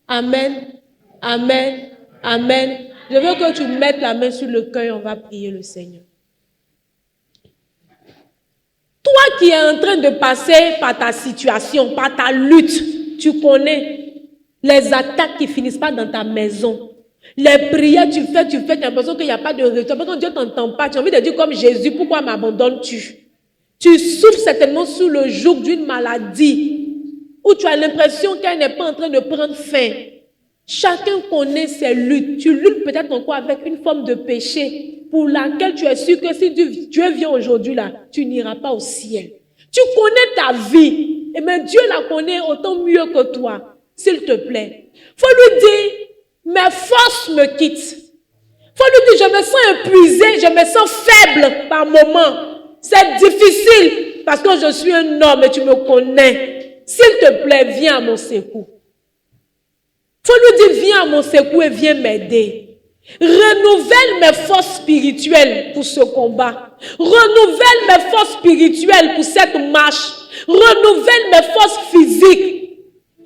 Amen. Amen. Amen. Je veux que tu mettes la main sur le cœur, on va prier le Seigneur. Toi qui es en train de passer par ta situation, par ta lutte, tu connais les attaques qui ne finissent pas dans ta maison. Les prières, tu fais, tu as l'impression qu'il n'y a pas de retour. Quand Dieu ne t'entend pas, tu as envie de dire comme Jésus, pourquoi m'abandonnes-tu? Tu souffres certainement sous le joug d'une maladie où tu as l'impression qu'elle n'est pas en train de prendre fin. Chacun connaît ses luttes. Tu luttes peut-être encore avec une forme de péché pour laquelle tu es sûr que si Dieu vient aujourd'hui là, tu n'iras pas au ciel. Tu connais ta vie, et bien Dieu la connaît autant mieux que toi. S'il te plaît. Faut lui dire, mes forces me quittent. Faut lui dire, je me sens épuisé, je me sens faible par moments. C'est difficile parce que je suis un homme et tu me connais. S'il te plaît, viens à mon secours. Faut lui dire, viens à mon secours et viens m'aider. Renouvelle mes forces spirituelles pour ce combat. Renouvelle mes forces spirituelles pour cette marche. Renouvelle mes forces physiques.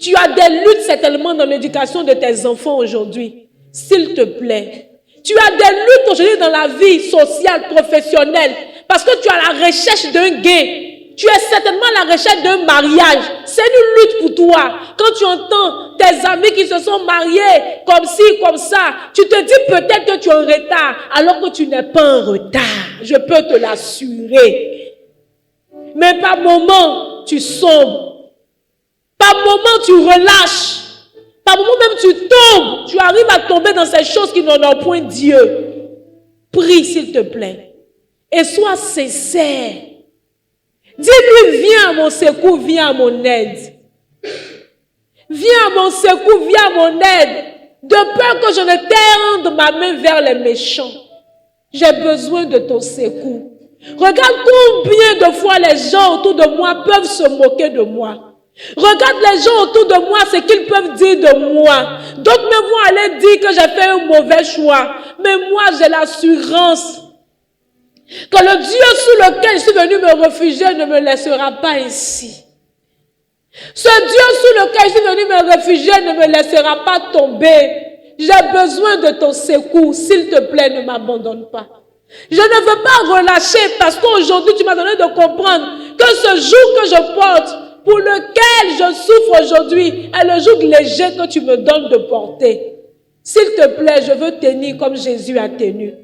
Tu as des luttes certainement dans l'éducation de tes enfants aujourd'hui. S'il te plaît. Tu as des luttes aujourd'hui dans la vie sociale, professionnelle. Parce que tu as la recherche d'un gain. Tu es certainement à la recherche d'un mariage. C'est une lutte pour toi. Quand tu entends tes amis qui se sont mariés comme ci, comme ça, tu te dis peut-être que tu es en retard, alors que tu n'es pas en retard. Je peux te l'assurer. Mais par moment, tu sombres. Par moment, tu relâches. Par moment même, tu tombes. Tu arrives à tomber dans ces choses qui n'en ont point Dieu. Prie, s'il te plaît. Et sois sincère. Dis-lui, viens à mon secours, viens à mon aide. Viens à mon secours, viens à mon aide. De peur que je ne tende ma main vers les méchants. J'ai besoin de ton secours. Regarde combien de fois les gens autour de moi peuvent se moquer de moi. Regarde les gens autour de moi, ce qu'ils peuvent dire de moi. D'autres me vont aller dire que j'ai fait un mauvais choix. Mais moi, j'ai l'assurance que le Dieu sous lequel je suis venu me réfugier ne me laissera pas ainsi. Ce Dieu sous lequel je suis venu me réfugier ne me laissera pas tomber. J'ai besoin de ton secours. S'il te plaît, ne m'abandonne pas. Je ne veux pas relâcher parce qu'aujourd'hui, tu m'as donné de comprendre que ce joug que je porte, pour lequel je souffre aujourd'hui, est le joug léger que tu me donnes de porter. S'il te plaît, je veux tenir comme Jésus a tenu.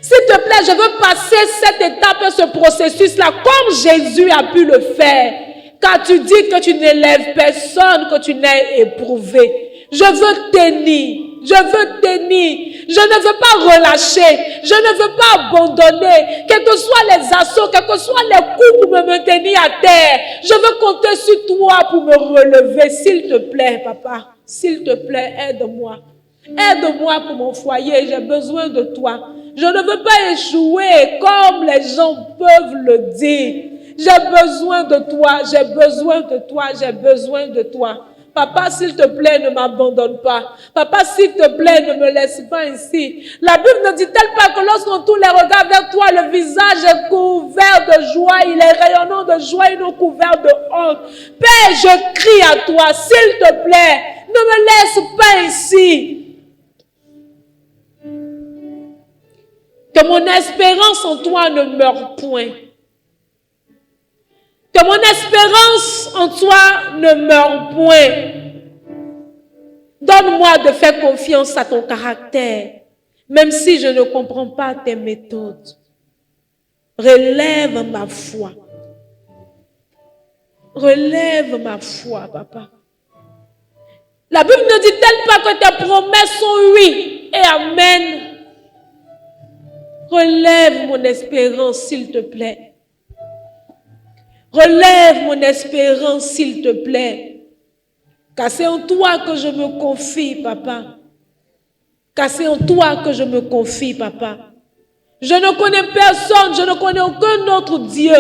S'il te plaît, je veux passer cette étape et ce processus-là comme Jésus a pu le faire. Car tu dis que tu n'élèves personne que tu n'aies éprouvé. Je veux tenir. Je veux tenir. Je ne veux pas relâcher. Je ne veux pas abandonner. Quels que soient les assauts, quels que soient les coups pour me maintenir à terre. Je veux compter sur toi pour me relever. S'il te plaît, papa. S'il te plaît, aide-moi. Aide-moi pour mon foyer. J'ai besoin de toi. Je ne veux pas échouer comme les gens peuvent le dire. J'ai besoin de toi. J'ai besoin de toi. J'ai besoin de toi. Papa, s'il te plaît, ne m'abandonne pas. Papa, s'il te plaît, ne me laisse pas ici. La Bible ne dit-elle pas que lorsqu'on tourne les regards vers toi, le visage est couvert de joie, il est rayonnant de joie et non couvert de honte. Père, je crie à toi, s'il te plaît, ne me laisse pas ici. Que mon espérance en toi ne meure point. Que mon espérance en toi ne meure point. Donne-moi de faire confiance à ton caractère, même si je ne comprends pas tes méthodes. Relève ma foi. Relève ma foi, papa. La Bible ne dit-elle pas que tes promesses sont oui et amen? Relève mon espérance, s'il te plaît. Relève mon espérance, s'il te plaît. Car c'est en toi que je me confie, papa. Car c'est en toi que je me confie, papa. Je ne connais personne, je ne connais aucun autre Dieu.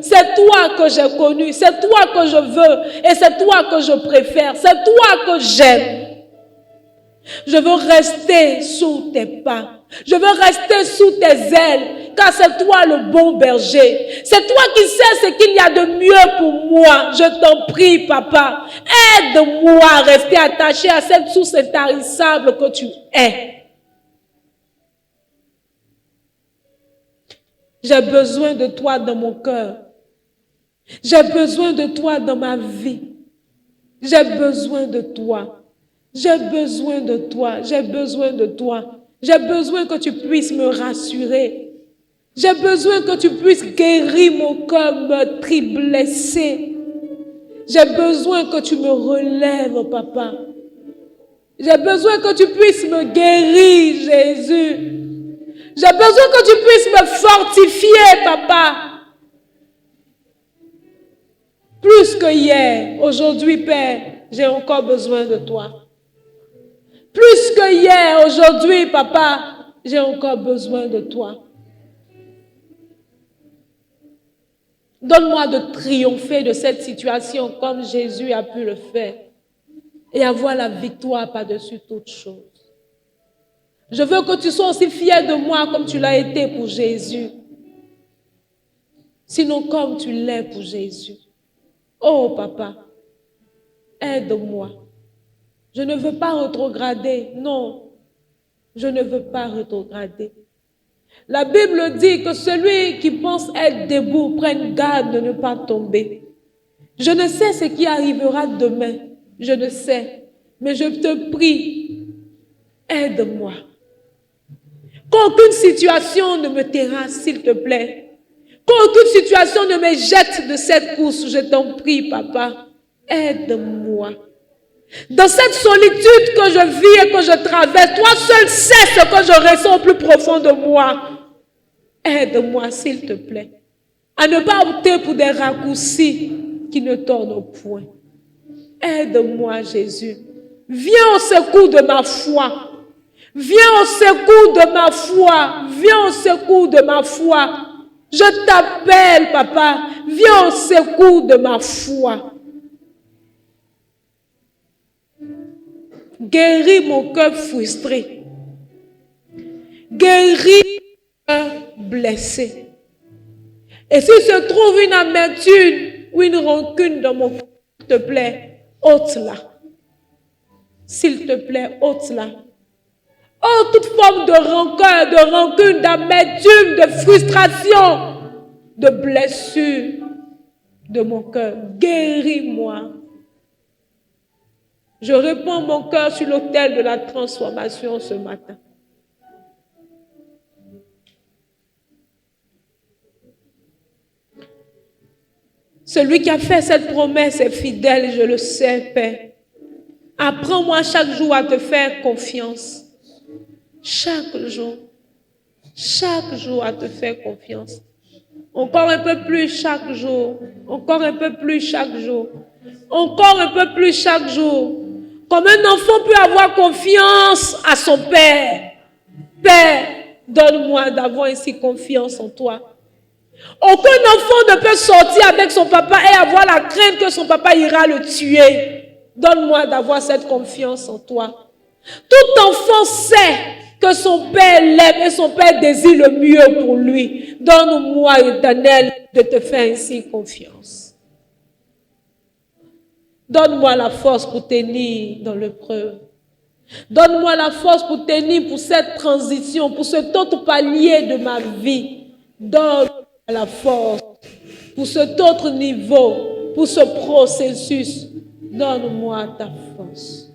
C'est toi que j'ai connu, c'est toi que je veux et c'est toi que je préfère, c'est toi que j'aime. Je veux rester sous tes pas. Je veux rester sous tes ailes, car c'est toi le bon berger. C'est toi qui sais ce qu'il y a de mieux pour moi. Je t'en prie, papa. Aide-moi à rester attaché à cette source intarissable que tu es. J'ai besoin de toi dans mon cœur. J'ai besoin de toi dans ma vie. J'ai besoin de toi. J'ai besoin de toi. J'ai besoin de toi. J'ai besoin que tu puisses me rassurer. J'ai besoin que tu puisses guérir mon cœur meurtri, blessé. J'ai besoin que tu me relèves, papa. J'ai besoin que tu puisses me guérir, Jésus. J'ai besoin que tu puisses me fortifier, papa. Plus que hier, aujourd'hui, Père, j'ai encore besoin de toi. Plus que hier, aujourd'hui, papa, j'ai encore besoin de toi. Donne-moi de triompher de cette situation comme Jésus a pu le faire et avoir la victoire par-dessus toute chose. Je veux que tu sois aussi fier de moi comme tu l'as été pour Jésus. Sinon comme tu l'es pour Jésus. Oh papa, aide-moi. Je ne veux pas rétrograder. Non, je ne veux pas rétrograder. La Bible dit que celui qui pense être debout prenne garde de ne pas tomber. Je ne sais ce qui arrivera demain. Je ne sais. Mais je te prie, aide-moi. Qu'aucune situation ne me terrasse, s'il te plaît. Qu'aucune situation ne me jette de cette course. Je t'en prie, papa. Aide-moi. Dans cette solitude que je vis et que je traverse, toi seul sais ce que je ressens au plus profond de moi. Aide-moi, s'il te plaît, à ne pas opter pour des raccourcis qui ne tournent point. Aide-moi, Jésus. Viens au secours de ma foi. Viens au secours de ma foi. Viens au secours de ma foi. Je t'appelle, papa. Viens au secours de ma foi. Guéris mon cœur frustré. Guéris mon cœur blessé. Et s'il se trouve une amertume ou une rancune dans mon cœur, s'il te plaît, ôte-la. S'il te plaît, ôte-la. Oh, toute forme de rancœur, de rancune, d'amertume, de frustration, de blessure de mon cœur. Guéris-moi. Je répands mon cœur sur l'autel de la transformation ce matin. Celui qui a fait cette promesse est fidèle, je le sais, Père. Apprends-moi chaque jour à te faire confiance. Chaque jour à te faire confiance. Encore un peu plus chaque jour. Encore un peu plus chaque jour. Encore un peu plus chaque jour. Comme un enfant peut avoir confiance à son Père. Père, donne-moi d'avoir ainsi confiance en toi. Aucun enfant ne peut sortir avec son papa et avoir la crainte que son papa ira le tuer. Donne-moi d'avoir cette confiance en toi. Tout enfant sait que son Père l'aime et son Père désire le mieux pour lui. Donne-moi, Éternel, de te faire ainsi confiance. Donne-moi la force pour tenir dans l'épreuve. Donne-moi la force pour tenir pour cette transition, pour cet autre palier de ma vie. Donne-moi la force pour cet autre niveau, pour ce processus. Donne-moi ta force.